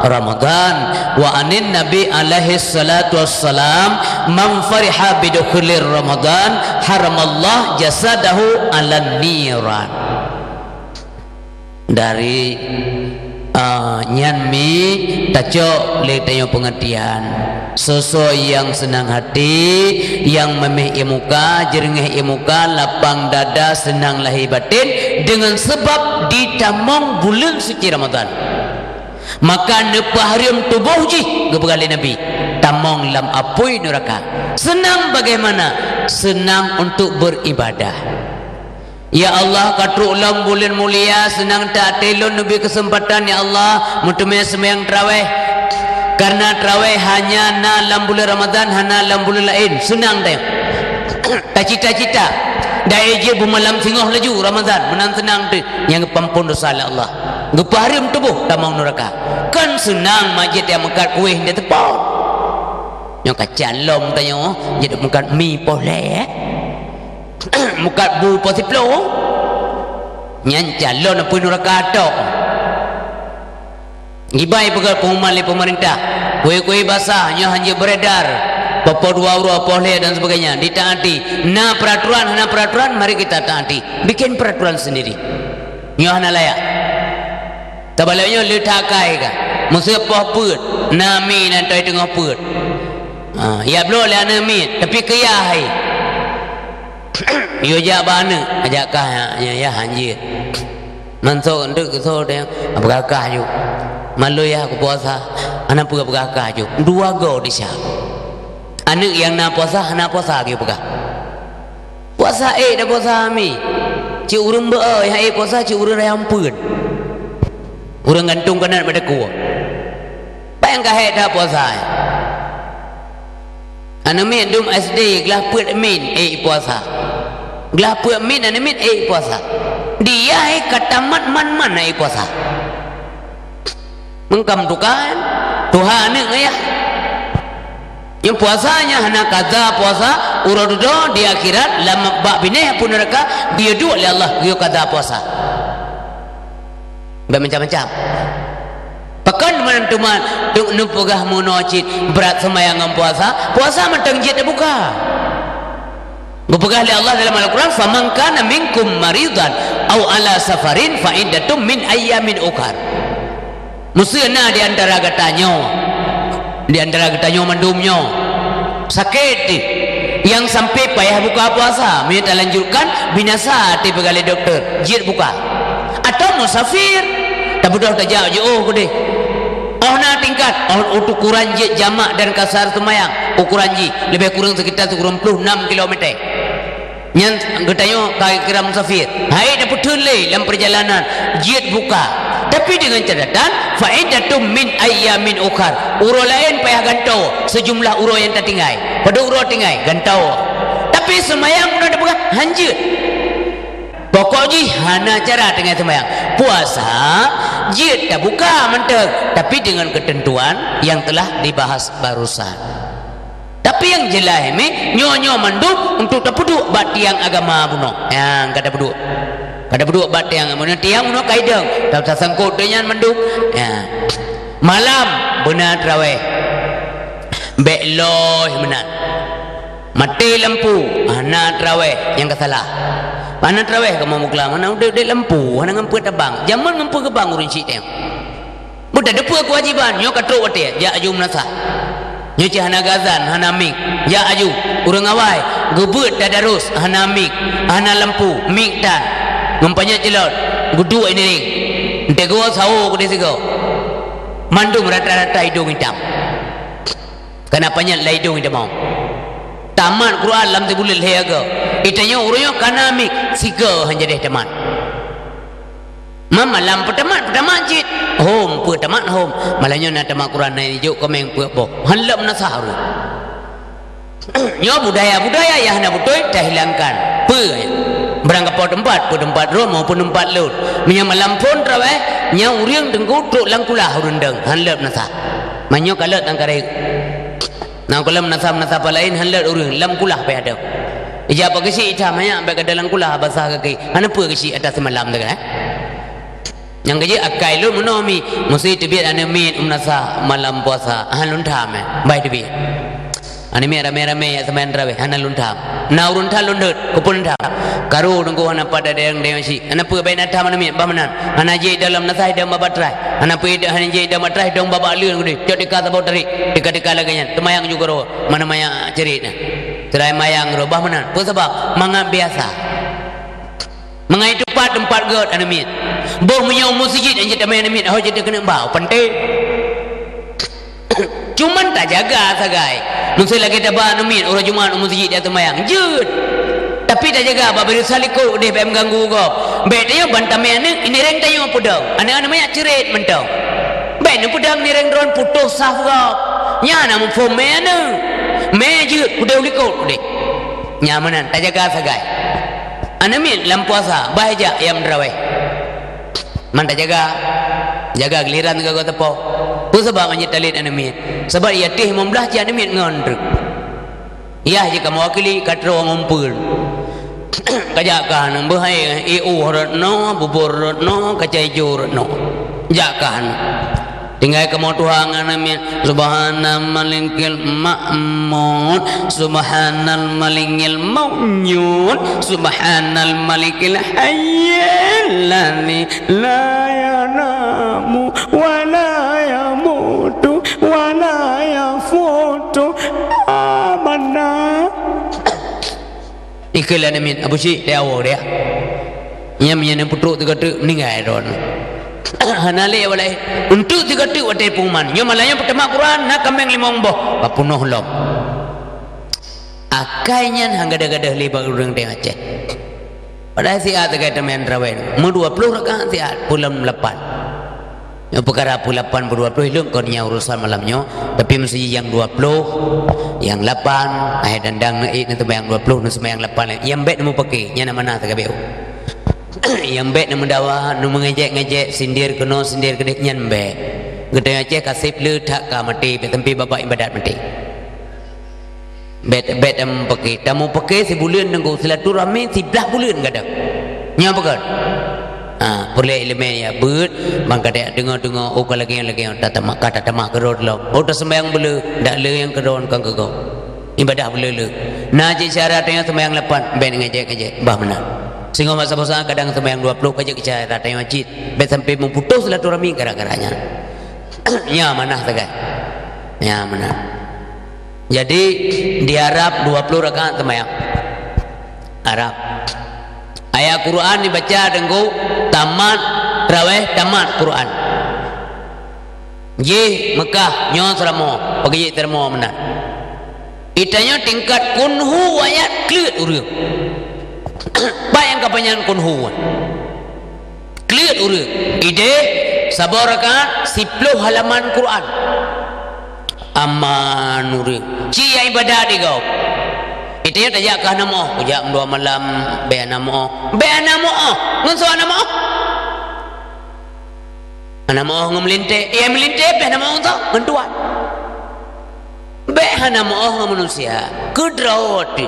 Ramadan. Wa anin Nabi alaihi salatu wassalam man fariha bidukhulir Ramadan haramallah jasadahu alan niran. Dari nyanmi taco letanyo pengertian sesuai yang senang hati, yang memeh imuka, jerengeh imuka, lapang dada, senang lahir batin dengan sebab ditamong bulan suci Ramadan. Maka nepaharium tubuh ji gebegali Nabi tamong lam apui neraka. Senang bagaimana? Senang untuk beribadah. Ya Allah katruk lam bulan mulia senang tak telon Nabi kesempatan ya Allah mutumnya sembahyang tarawih. Karena tarawih hanya na lam bulan Ramadan hana lam bulan lain senang dah. Tak cita-cita dai je bumalam singoh laju Ramadan menang senang tu yang pampun dosa Allah. Geparim tubuh tamang neraka. Kan senang majid yang makan kuih dia tepau. Yang kacan lom tanya jadi makan mi poleh. Makan bu posiplo. Nyan calon apa neraka tok. Gibai pegal pengumuman oleh pemerintah. Kuih-kuih basah nya hanya beredar. Popo 2 euro poleh dan sebagainya ditaati. Nah peraturan mari kita taati. Bikin peraturan sendiri. Nya hana layak. Tabalanya letakai ka. Mesti apa put. Nami nanti tengah put. Ya belum le nami tapi kaya hai. Yo ja bana ajak kah ya hanjir. Manso nduk so dia berkah ju. Malu ya aku puasa. Anak pura berkah ju. 2 go di sya. Anak yang nak puasa lagi berkah. Puasa dah puasa mi. Ci urang be yang puasa ci urang yang put. Urang gantung kanan pada kuah. Bayang kahit dah puasa. Anak min dum SD gelah put min puasa. Gelah put min anak min puasa. Dia katamat man puasa. Mengkam tukan Tuhan ni ya. Yang puasanya hana kaza puasa urang do di akhirat lama bak bineh pun neraka dia dua oleh Allah dia kaza puasa. Macam-macam. Pekan teman-teman duk nupugah munocit berat semayang puasa mentang jid dah buka. Ngupugah oleh Allah dalam Al-Quran faman kana minkum maridan aw ala safarin fa iddatum min ayyamin ukhar. Musina di antara gatanyo mendumnyo sakit yang sampai payah buka puasa minta lanjutkan binasa ti pegali doktor jid buka atau musafir tak budak tak jauh je gede na tingkat untuk ukuran je jamak dan kasar semayang ukuran je lebih kurang sekitar 26 km yang getanyo kira musafir hai dah putul le dalam perjalanan jid buka tapi dengan catatan faidatum min ayyamin ukhar uro lain payah gantau sejumlah uro yang tertinggal pada uro tinggal gantau tapi semayang pun ada buka hanjut pokoknya hana cara dengan semayang puasa jid tak buka menteg tapi dengan ketentuan yang telah dibahas barusan. Tapi yang jelas ini nyonya manduk untuk terpuduk bat tiang agama buno yang kada peduk bat tiang agama tiang buno kaidang tak sangkut dengan manduk ya. Malam benar tarawih beloh benar mati lampu anak tarawih yang kesalah anak tarawih kamu muklah mana udah lampu anak ngampu tabang zaman ngampu ke bang urun cik teng budak depa kewajiban nyo katruk wate ja aju menasah nyo ci hana gazan hana mik ja aju urang awai gebut tadarus hana mik hana lampu mik tan ngampanya celot gudu ini ring ente gua sawo ku disigo mandum rata-rata hidung hitam kenapanya la hidung hitam mau tamat Quran lam tibulil heaga Itanya urunyo kanamik siga han jadi teman. Malam pertama jit hom pertama hom malahnya nak tamak Quran nai juk komeng puak boh hanlap nasaru nyo budaya ya hana betul dah hilangkan pe berangkat po tempat ro maupun tempat lut nya malam pun trawe nya uriang dengku truk langkulah rundeng hanlap nasa manyo kalat angkare na kolam nasa lain hanlap uriang lam kulah pe ada ija pagisi ita maya be kadalang kulah basah kaki hana pe kisi atas malam dah yang kerja akai lu menomi mesti tebit ane min nasa malam puasa hanun tham bai tebit ane mi rame semen rawe hanun tham na urun thal lundet kupun tham karu nunggu hana pada deng si ana pu bai na tham ane mi bamanan ana je dalam nasa dam babatrai ana pu hana je dam batrai dong baba liun gede jodi kata botari dika laganya temayang juga ro mana maya cerit cerai mayang ro bamanan pu sebab mangap biasa mengai tempat god ane mi boh menyau masjid anjat amai ane mi ho jadi kena bau penting cuman tak jaga sagai mesti lagi tabah ane mi orang Jumaat masjid dia temayang jut tapi tak jaga babir saliko deh bem ganggu ko bedanya bantam ane ini reng tayo pudang ane maya cerit mentau ben pudang ni reng ron putus saf ko nya na mu fom ane me jut pudau liko deh nyamanan tak jaga sagai ane mi lam puasa bahaya yang terawih man tak jaga giliran ke kota po tu sebab anjit talit ane mi sebab ia teh membelah je ane mi ngondrek ya jika mewakili katro ngumpul kajakan bahai EU retno bubur retno kacai retno jakan tinggal ke motuhang ane mi subhanal malikil ma'mun subhanal malikil maunyun subhanal malikil hayyil lani la yanamu wa la yamutu wa la yafutu amanna ikalan amin abu si dia awak dia yang yang putruk tu ningai ron hanale walai untuk digati watai puman nyo malaya pertama Quran nak kameng limong boh papunoh lom akainya hanggada-gada liba urang teh Aceh pada siat dekat temen rawen mu 20 rakaat siat pulam 8 perkara pulam 8 20 ilung konnya urusan malamnya tapi mesti yang 20 yang 8 ai dandang naik nanti yang 20 nanti yang 8 yang bet mu pakai nya mana tak kabeu yang bet na mendawa nu mengejek sindir keno sindir kedek nyan be gede Aceh kasip le tak ka mati be tempi bapa ibadat mati bet am pakai tamu pakai sebulan nunggu silaturahmi 11 bulan kada nya pakat boleh elemen ya beut bang kada dengar o lagi tata mah kerod lo o ta sembahyang bele dak le yang keron kang kego ibadah bele le naji syaratnya sembahyang 8 ben ngejek bah benar sehingga masa-masa kadang sembahyang 20 aja ke ratanya masjid bet sampai memputus silaturahmi gara-garanya ya mana sagai ya mana jadi di Arab 20 rakaat sembahyang Arab ayat Quran dibaca dengku tamat tarawih tamat Quran ye Mekah nyo seramo pagi termo mana itanya tingkat kunhu ayat clear urang bayang kapanyan kunhu clear urang ide sabaraka 10 halaman Quran aman urang cia ibadah di kau itanya tajak kah namo ujak 2 malam be namo ngunso namo namo ngemelinte ia melinte be namo to ngentuan be namo manusia kudrawati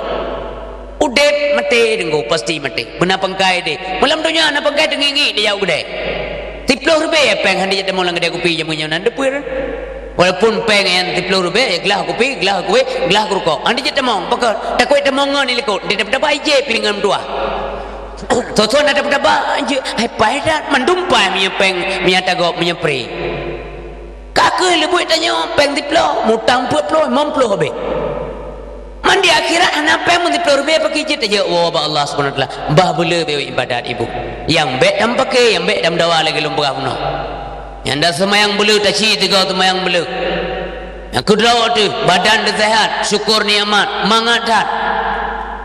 udet mati dengku pasti mati benar pengkai de malam dunia na pengkai dengingi dia jauh gede 10 rupiah peng handi jatuh mulang gede kopi jamu nyaman depur walaupun peng yang 10 rupiah gelas kopi gelas kue gelas rokok handi jatuh mau pakai tak kue temu ngan ni lekot dia dapat aje piringan dua Toto nak dapat aje hai paidat mendumpai punya peng punya tagop punya pri kakek lebih tanya peng 10 mutang 40 50 habis mandi akhirat anak peng mun 10 rupiah pakai je aja wa Allah Subhanahu wa taala bah bela be ibadat ibu yang bet dam pakai yang bet dam dawa lagi lumpah kuno yang dah semayang bela taci tiga semayang bela yang kedua tu badan sehat syukur nikmat mangat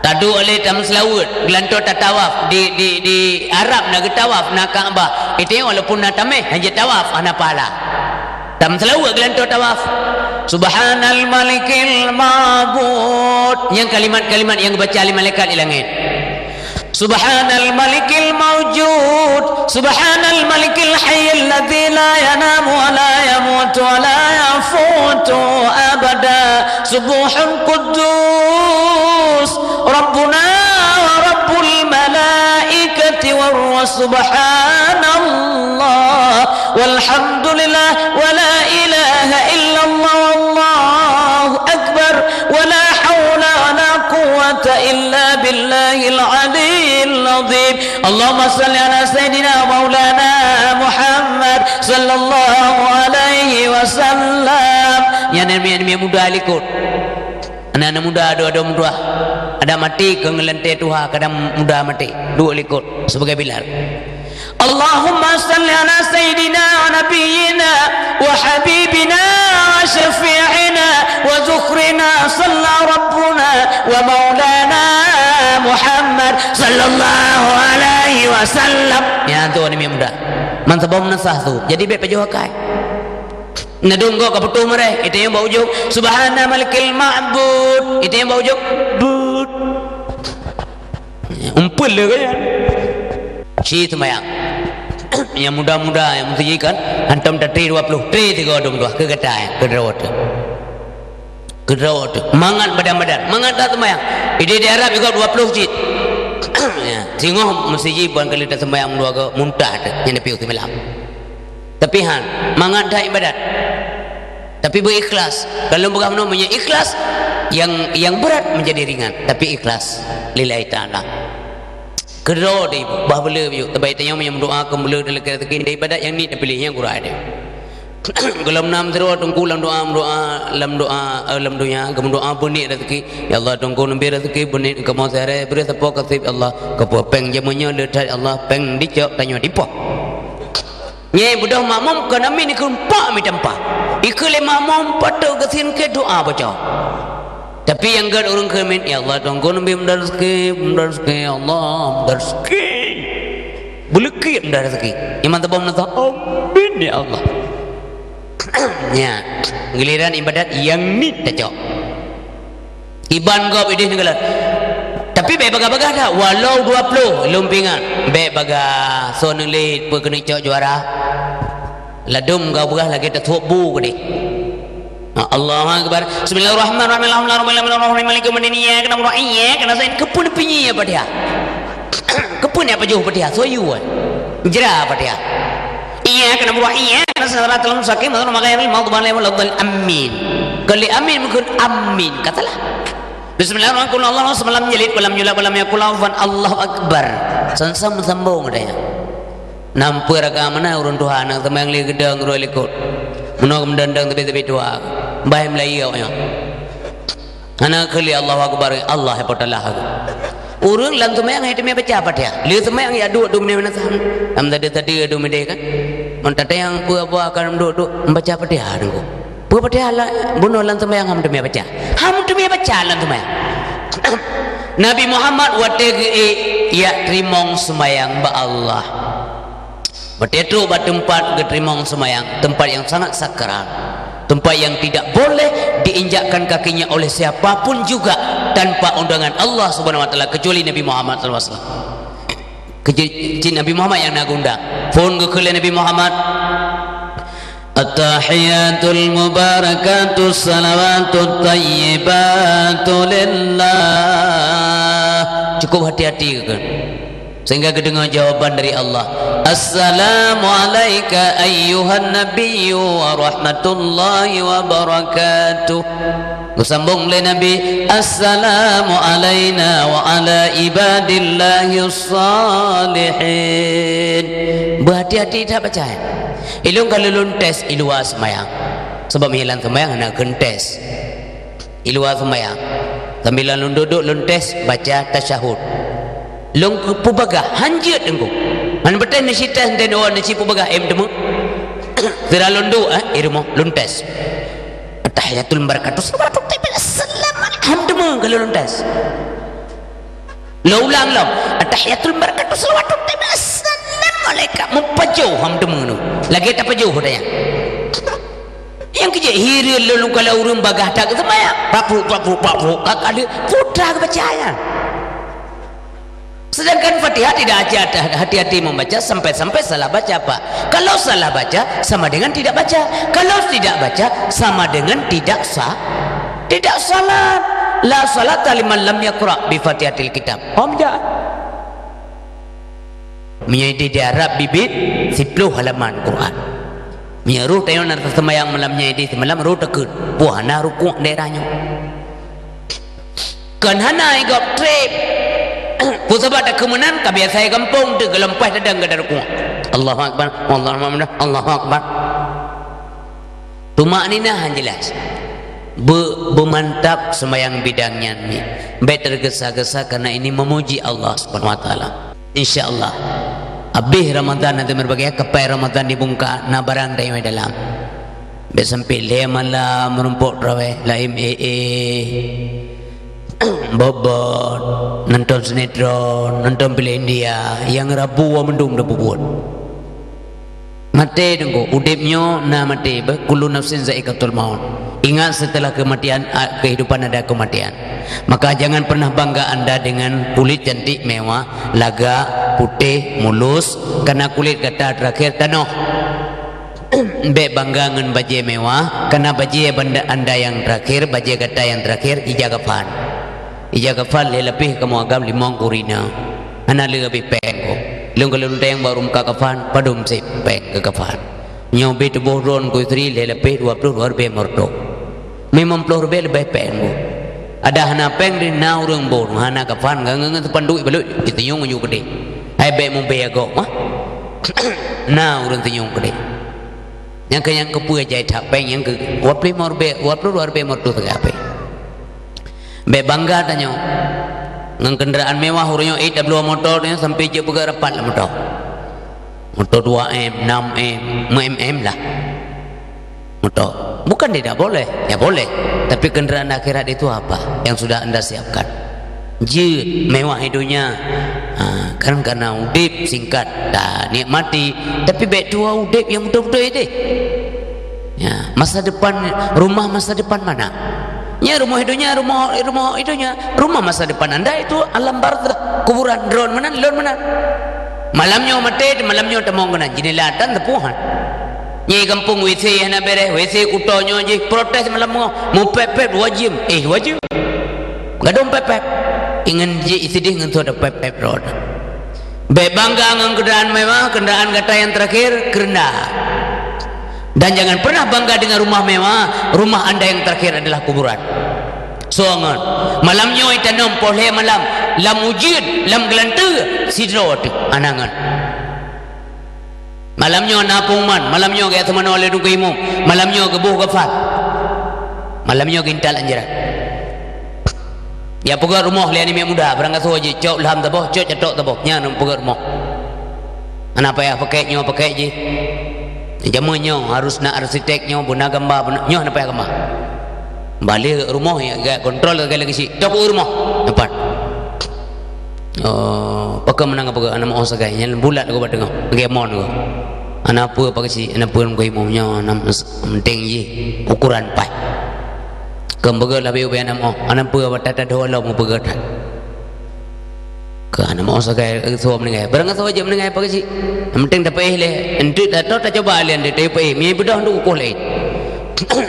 tadu oleh tam selawut gelanto tatawaf di Arab nak tawaf nak Kaabah itu walaupun nak tameh hanya tawaf ana pahala tam selawut gelanto tawaf subhanal malikil ma'bud yang kalimat-kalimat yang baca oleh malaikat di langit subhanal malikil mawjud subhanal malikil hayyil ladzi la yanamu wa la yamutu wa la yafutu abada subuhun quddus rabbuna wa rabbul malaikati war subhanallah walhamdulillah wa la ilaha illallah wallahu akbar wa la hawla wa la quwwata illa billahil aliyyil azim Allahumma salli ala sayyidina maulana Muhammad sallallahu alaihi wasallam. Yang nama muda likut anak-anak muda ada muda ada mati ke ngelentai Tuhan kadang muda mati dua likut sebagai Bilal. Allahumma salli ala sayyidina wa nabiyyina wa habibina wa syafi'ina wa zukhrina salla rabbuna wa maulana Muhammad sallallahu alaihi wasallam. Ya tu ni muda man sebab nasah tu jadi baik pejuh kai nadunggo ka betul mereh itu yang bau juk subhana malikil ma'bud itu yang bau juk bud umpul le kan si semayang yang muda-muda yang mentujikan hantam tatri 20 tri 32 ke ketai ke drawat mangat badan-badan mangat tak semayang ide di Arab juga 20 cit ya singoh mesti bukan kali tak semayang dua ke muntah yang dipiu ti malam tapi han mangat dah ibadat tapi berikhlas kalau bukan namanya ikhlas yang berat menjadi ringan tapi ikhlas lillahi ta'ala kedua dia bah bela biu terbaik tanya yang doa kembali dalam rezeki ibadat yang ni pilih yang Quran dia Gelam nam terus tunggu lam doa lam dunia kemudian doa bunyi rezeki ya Allah tunggu nabi rezeki bunyi kamu sehari beri sepo kasih Allah kepo peng jamunya letak Allah peng dicok tanya dipo nye budak makmum ke nami ni kumpak mi tempat ikut makmum patut kesin ke doa baca tapi yang gad orang kemin ya Allah tunggu nabi rezeki Allah rezeki bulukit rezeki iman tabam nata amin ya Allah ya giliran ibadat yang ni tacok iban gop idih negala tapi baik baga-baga dah walau 20 lumpingan baik baga so nang le perkena cok juara ladum kau berah lagi tak bu ke Allahu akbar bismillahirrahmanirrahim alhamdulillahirabbil maliki yaumiddin iyyaka na'budu wa iyyaka nasta'in kepun pinyi apa dia kepun apa jauh apa dia soyu jera apa dia iya kena buah iya kena seratul mustaqim atau makanya mau tuan level amin kali amin mungkin amin katalah bismillahirrahmanirrahim Allah semalam jilid walam yulad walam yakul lahu Allahu akbar sansam sambung dia nampu raka mana urun Tuhan nang temang li gedang ro likut menog mendandang tebi-tebi tua bae melayu ya ana kali Allahu akbar Allah hepatalah urang lang tumayang itu me baca apa dia li tumayang ya duk mene nasan am tadi adu mede kan mentata yang apa akan duk membaca apa dia dengku apa dia lah bunuh lang tumayang ham me baca lang tumayang Nabi Muhammad wategi ya trimong semayang ba Allah betetu ba tempat ke trimong semayang tempat yang sangat sakral tempat yang tidak boleh diinjakkan kakinya oleh siapapun juga tanpa undangan Allah Subhanahu wa taala kecuali Nabi Muhammad sallallahu alaihi wasallam. Kecuali Nabi Muhammad yang nak undang. Pun ke Nabi Muhammad At-tahiyatul mubarakatus salawatut tayyibatu lillah. Cukup hati-hati kan. Sehingga kedengar jawaban dari Allah. Assalamu alayka ayyuhan nabiyyu wa rahmatullahi wa barakatuh. Sambung oleh Nabi. Assalamu alayna wa ala ibadillahi salihin. Berhati-hati tak baca. Ilung kalau luntes ilua semayang. Sebab hilang semayang nak kentes. Ilua semayang. Sambil duduk luntes baca tasyahud. Long pubaga hanjat engkau. Man betul ni sitas dan orang ni pubaga temu. Tira lundu irmo luntes. Tahiyatul barakatuh. Assalamualaikum kalau luntes. Lo ulang lo. Atahiyatul barakatuh salawatun malaikat mempajauh ham demenu lagi tak pajauh dah yang kerja hira lalu kalau urang bagah tak semaya papuk ada putra kepercayaan sedangkan Fatihah tidak aja hati-hati membaca sampai salah baca apa kalau salah baca sama dengan tidak baca kalau tidak baca sama dengan tidak salat la salata liman lam yaqra bi Fatihatil kitab menjadi di Arab bibit 10 halaman Quran menyeruh tayo na semayang malam menjadi semalam ruh tekun buah na rukuk daerahnya kan hanai gop trip pusabat kemenan kabiasa kampung tu gelempah dadang ke rukuk Allahu akbar Allahu akbar tumak ninah jelas bermantap semayang bidangnya ni baik tergesa-gesa karena ini memuji Allah Subhanahu wa taala insyaallah habis Ramadan nanti berbagai kepai Ramadan dibuka na barang dari dalam sampai le malam merumpuk rawe laim bobot nonton sinetron nonton film India yang Rabu mendung dah buat mati tunggu udipnya na mati kullu nafsin zaikatul maut ingat setelah kematian kehidupan ada kematian maka jangan pernah bangga anda dengan kulit cantik mewah laga putih mulus karena kulit kata terakhir tanoh be bangga dengan baju mewah karena baju anda yang terakhir baju kata yang terakhir ija kafan lebih kamu agam limong kurina anak lebih pengko lung kalau yang baru muka kafan padum sip peng ke kafan nyobi tubuh ron ku istri lebih 20 be merdo memang 10 be lebih pengko ada hana peng di na urang bor hana kafan ngangan pandui balut itiyong yu gede ai be mong be agok mah na urang tiyong gede yang kepu aja tak peng yang ke 20 be merdo tagape be bangga tanyo ngang kendaraan mewah urangnya dua motornya sampai je bergarapan lah motor 2M 6M 5M lah motor bukan tidak boleh ya boleh tapi kendaraan akhirat itu apa yang sudah anda siapkan je mewah hidupnya karena udip singkat dah nikmati tapi baik tua udip yang betul-betul itu ya masa depan rumah masa depan mana ya rumah hidupnya rumah masa depan anda itu alam barzakh kuburan drone mana malamnya mati malamnya temong kena jenelatan tepuhan nyi kampung WC hana beres WC kutonyo je protes malam mau pepet wajib gadong pepet ingin je isidih ngentu ada pepet road be bangga ngang kendaraan mewah kendaraan kata yang terakhir kerendah dan jangan pernah bangga dengan rumah mewah rumah anda yang terakhir adalah kuburan soangan malamnya itanam poleh malam lam wujud lam gelanta sidro anangan malamnya napungan malamnya gaya teman oleh duka imum malamnya gebuh kafat malamnya gintal anjaran ya pegar rumah lian ini muda berangkat saja cok lam taboh cok cetok taboh nyana pegar rumah apa ya pakainya pakai je jamunya harus nak arsiteknya buna gambar nyoh apa ya gambar balik rumah ya gak kontrol lagi si cok rumah dapat pakai menang apa anak mau sagai yang bulat aku batengah pakai mon aku anak apa pakai si anak pun kau imamnya anak penting je ukuran pai kembaga lebih ubah anak apa batata dua lau mau pegat ke anak mau sagai suam nengai berangkat saja menengai pakai si penting dapat le entu datang tak coba alian dia dapat mi bedah untuk ukur le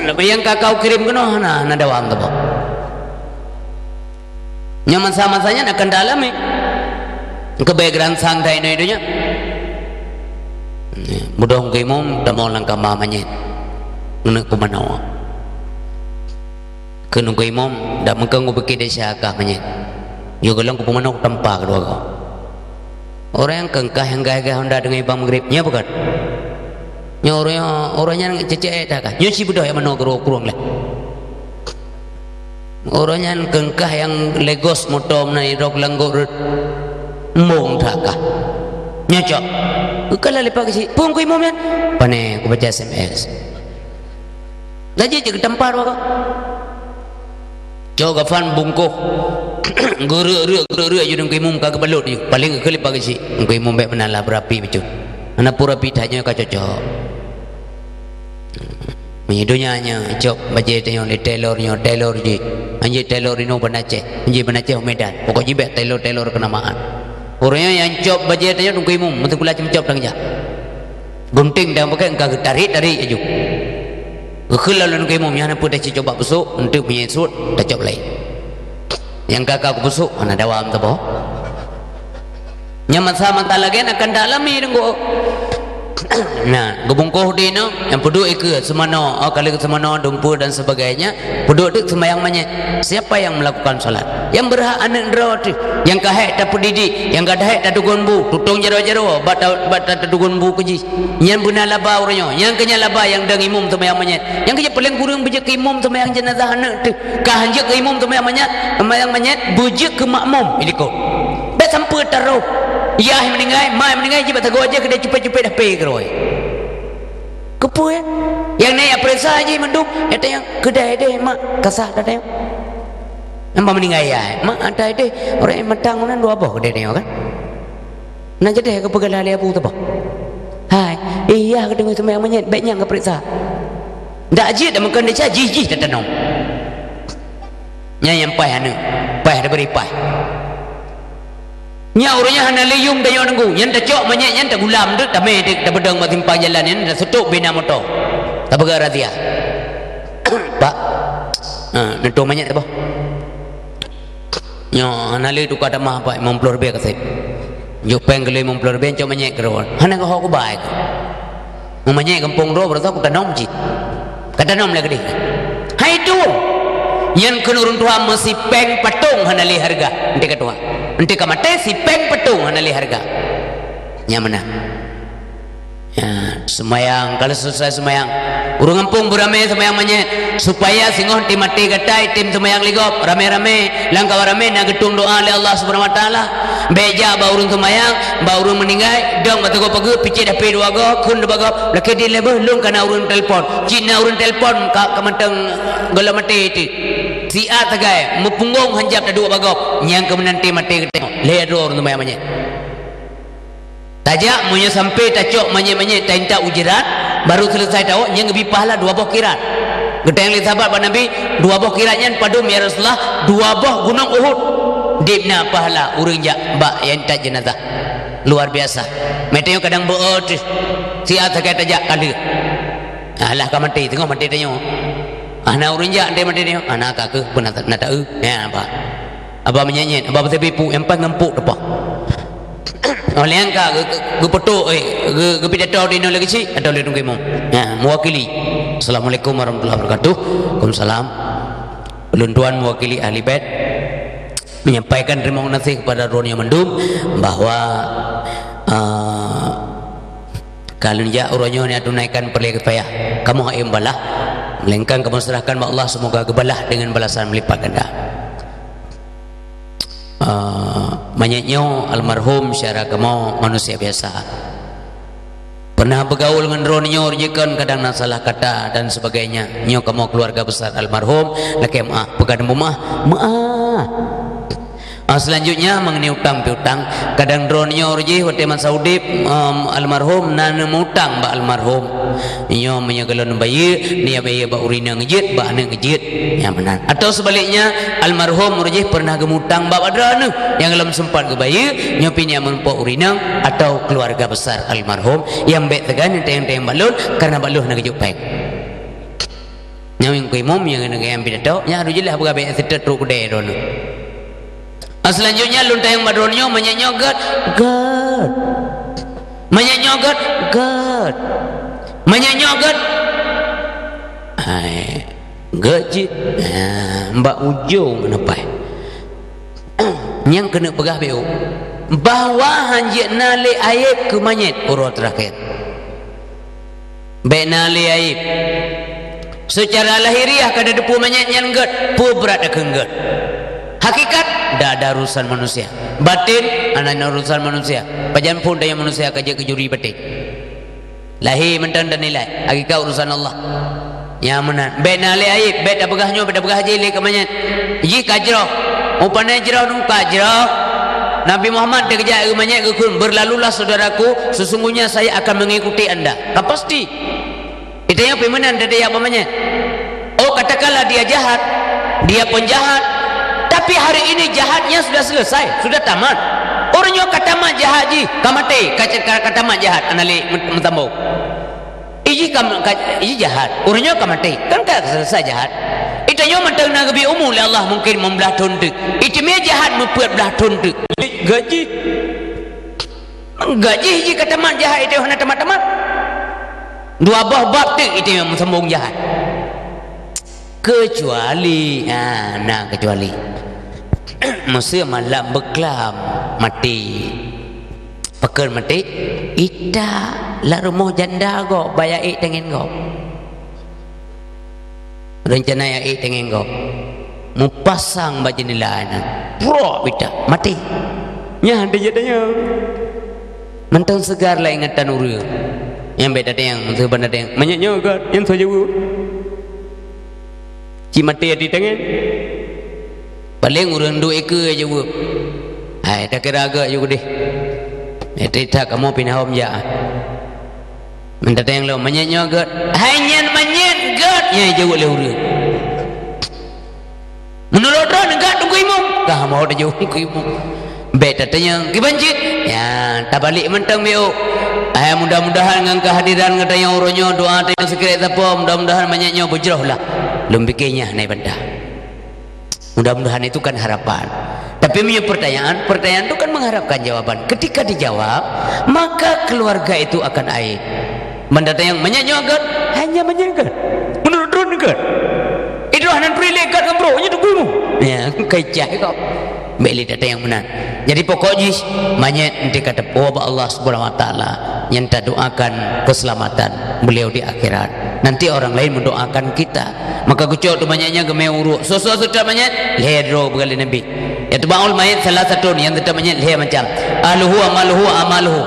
lebih yang kakau kirim kena na dawam tu nyaman sama saja nak kendalami ke background santai no hidupnya mudah ngimum tak mau langkah mamanya nak kumanawa ke nunggu imam tak mengkang ubeki desa kah manya yo gelang kumanawa tempat kedua kau orang yang kengkah yang gaya-gaya hendak dengan ibang maghribnya bukan nya orangnya cecek dah kah nyuci budak yang mana kurung lah orangnya kengkah yang legos motor menai rok langgur mong dah kah nyocok kalau lepas kasi pun ku imam yan pane ku baca SMS gaji je ke tempat waka cok gafan bungkuh gerak je dengki mum kagak balut je paling kelip pagi si dengki mum baik menalah berapi macam ana pura pitanya ka cocok menyedunya nya cok baje tanya le tailor je anje tailor ino Banaceh anje Banaceh Medan pokok jibek tailor kenamaan orangnya yang cop baje tanya dengki mum mesti kula cop tang ja gunting dah pakai engkau tarik aju kalau lalu dengki mum yang apa dah coba besuk untuk menyesut dah cop lain yang kakak busuk ana dawam tu boh nyaman sama tak lagi akan dalami dengko nah gebungkuh di no yang peduk ke semano kali ke semano dumpu dan sebagainya peduk tu sembahyang manyet siapa yang melakukan solat yang berhak anak drawati yang kahek tak pedidi yang gadahek tak dugun bu tutung jaro-jaro bat tak dugun bu keji yang benar laba orangnya yang kenya laba yang dang imum sembahyang manyet yang kerja paling kurang bejek ke imum sembahyang jenazah anak tu kah hanjak ke imum sembahyang manyet bujek ke makmum iliko bet sampai taruh ya meninggal je batago aja kedai cepet-cepet dah pay keroi kepo ya yang naik apresa aja mendung eta yang kedai deh mak kasah dah tengok nampak meninggal ya mak ada deh orang yang matang nan dua boh kedai tengok kan nak jadi ke pegal ali abu tu boh hai iya kedai sembahyang manyet baiknya ke periksa ndak je dah makan dia jijih dah tanam nya yang pai anu pai dah beri pai nya orangnya hana liyum dah yang nunggu yang dah cok manyet yang dah gulam tu dah medek dah bedang mat timpang jalan yang dah setuk bina motor tak pegang razia pak neto manyet apa nya hana li tu kata mah pak 50 lebih kasih yo peng kali 50 lebih cok manyet keron hana ko ko baik mu manyet kampung ro berasa ku tanom cit kata nom lagi hai tu yang kenurun Tuhan mesti peng patung hana li harga nanti ketua nanti kamate si peng patung hana li harga nya mana ya semayang kalau selesai semayang urang kampung beramai semayang manyet supaya singoh ti mati gatai tim semayang ligop rame-rame langkah rame na getung doa oleh Allah Subhanahu wa taala beja ba urang semayang ba urang meninggal dong batu go pegu picit dapi dua go kun dua go laki di lebih lung kana urang telefon cina urang telefon ka kamenteng gola mati ti si A tagai mupunggung hanjap dah dua bagop yang kemenanti mati ketengok ledo orang semayang manyet tajak munya sampai tacok manyet-manyet tak ujirat baru selesai tahu yang lebih pahala dua boh kirat geteng li sahabat pak Nabi dua boh kiratnya padum ya Rasulullah dua boh gunung Uhud dibna pahala urang jak bak yang tak jenazah luar biasa meteo kadang beot si A tagai tajak kali alah ka mati tengok mati tanya ana urang jak dia mati dia ana kakak pun nak tahu ya apa menyanyi apa betul pipu empang ngempuk depa oleh angka ge petuk ge pidato di no lagi si atau le tunggu mu ya mewakili assalamualaikum warahmatullahi wabarakatuh waalaikumsalam ulun tuan mewakili ahli bait menyampaikan terima kasih kepada Ronia Mendum bahwa kalau dia urunyo ni tunaikan perli payah kamu haim balah melainkan kamu serahkan kepada Allah semoga kebalah dengan balasan melipat ganda manyetnya almarhum secara kamu manusia biasa pernah bergaul dengan Ronyo rejekan kadang nak salah kata dan sebagainya nyo kamu keluarga besar almarhum laki maaf pekan maaf selanjutnya mengenai utang piutang kadang Ronyo rejeh waktu man Saudi almarhum nana mutang ba almarhum nyo menyagalon bayi dia bayi ba urina ngejit ba anak ngejit ya benar atau sebaliknya almarhum rejeh pernah gemutang ba badrana yang dalam sempat ke bayi nyo pinya menpo urina atau keluarga besar almarhum yang bet tegan teng-teng balun karena baluh nak gejuk peng nyo yang kuimum yang yang pidato nya adu jelah begabe setet tru kude rono. Selanjutnya lunta yang madronyo menyanyogat God menyanyogat God menyanyogat hai gaji mbak ujung napai yang kena pegah beu bahwa hanjit nali aib ke manyet urut terakhir baik nali aib secara lahiriah kada depu manyet yang God pu berat akan God hakikat dah ada urusan manusia batin anak urusan manusia pajan pun daya manusia kerja kejuri batin lahir mentang dan nilai hakikat urusan Allah Ya menan. Bet na le aib, bet dah begahnya, bet dah begah je le kamanya. Ji kajrah. Upana jrah nu kajrah. Nabi Muhammad dia kejak rumahnya kekun, berlalulah saudaraku, sesungguhnya saya akan mengikuti anda. Tak pasti. Itu yang pemenan dari apa namanya? Oh, katakanlah dia jahat, dia penjahat, tapi hari ini jahatnya sudah selesai, sudah tamat. Orangnya katamat jahat ji, kamate, katamat jahat, anali mentambau. Iji jahat, orangnya kamate, kan tak selesai jahat. Itu yang mentang nabi umum oleh Allah mungkin membelah tuntuk. Itu me jahat membuat belah tuntuk. Gaji ji kata mat jahat itu hana tamat-tamat. Dua bab tu itu yang sambung jahat. Kecuali kecuali masa malam beklam mati. Peker mati ita la rumah janda go bayar tengen go. Rencana yang tengen go. Mupasang baju nilainya. Pro bita mati. Ya dia jadinya mentang segar lah ingatan uru yang beda yang sebenarnya yang banyaknya kan yang saja bu cimati di tangan paling urang dua ekor aja bu hai tak kira agak juga deh cerita kamu pindah om ya minta yang lo banyaknya kan hanya banyak kan yang jauh oleh urang menurut orang enggak tunggu imam kah mau dah jauh tunggu imam bet datanya kibanjit ya tak balik mentang bio mudah-mudahan dengan kehadiran ngata yang uronyo doa yang sekiranya apa mudah-mudahan banyaknya bujrahlah belum bikinnya naik benda mudah-mudahan itu kan harapan tapi punya pertanyaan itu kan mengharapkan jawaban ketika dijawab maka keluarga itu akan aib mendata yang banyaknya agar hanya menjaga menurut drone kan itu hanan prilekat kan bro nya tunggumu ya kecah kau beli data yang benar. Jadi pokoknya manyet nanti kata Allah Subhanahu wa taala yang kita doakan keselamatan beliau di akhirat. Nanti orang lain mendoakan kita. Maka kucuk tu banyaknya gemeuru. Sudah banyak lehro berkali Nabi. Ya tabaul mayit salah satu yang tetap banyak leh macam ahluhu amaluhu.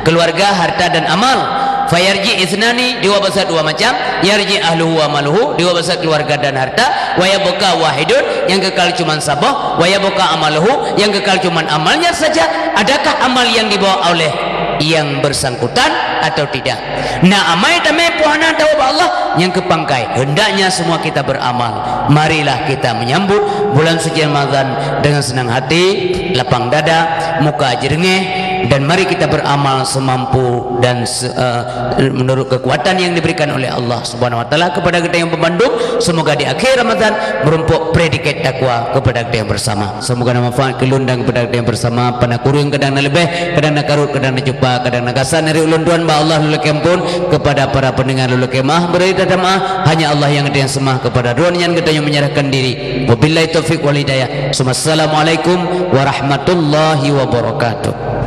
Keluarga, harta dan amal. Fayarji isnani dua bahasa dua macam yarji ahluhu wa maluhu dua bahasa keluarga dan harta wayabuka wahidun yang kekal cuman sabah wayabuka amaluhu yang kekal cuman amalnya saja adakah amal yang dibawa oleh yang bersangkutan atau tidak nah amai tamai puhana tahu Allah yang kepangkai hendaknya semua kita beramal marilah kita menyambut bulan suci Ramadan dengan senang hati lapang dada muka jernih dan mari kita beramal semampu dan menurut kekuatan yang diberikan oleh Allah Subhanahu wa taala kepada kita yang pemandung semoga di akhir Ramadan merumpuk predikat takwa kepada kita yang bersama semoga manfaat kelundang kepada kita yang bersama pana kurung kadang lebih kadang karut kadang jumpa kadang nagasan dari ulun tuan ba Allah lulu kempun kepada para pendengar lulu kemah beri dadamah hanya Allah yang kita yang semah kepada duan yang kita yang menyerahkan diri wabillahi taufik wal hidayah. Assalamualaikum warahmatullahi wabarakatuh.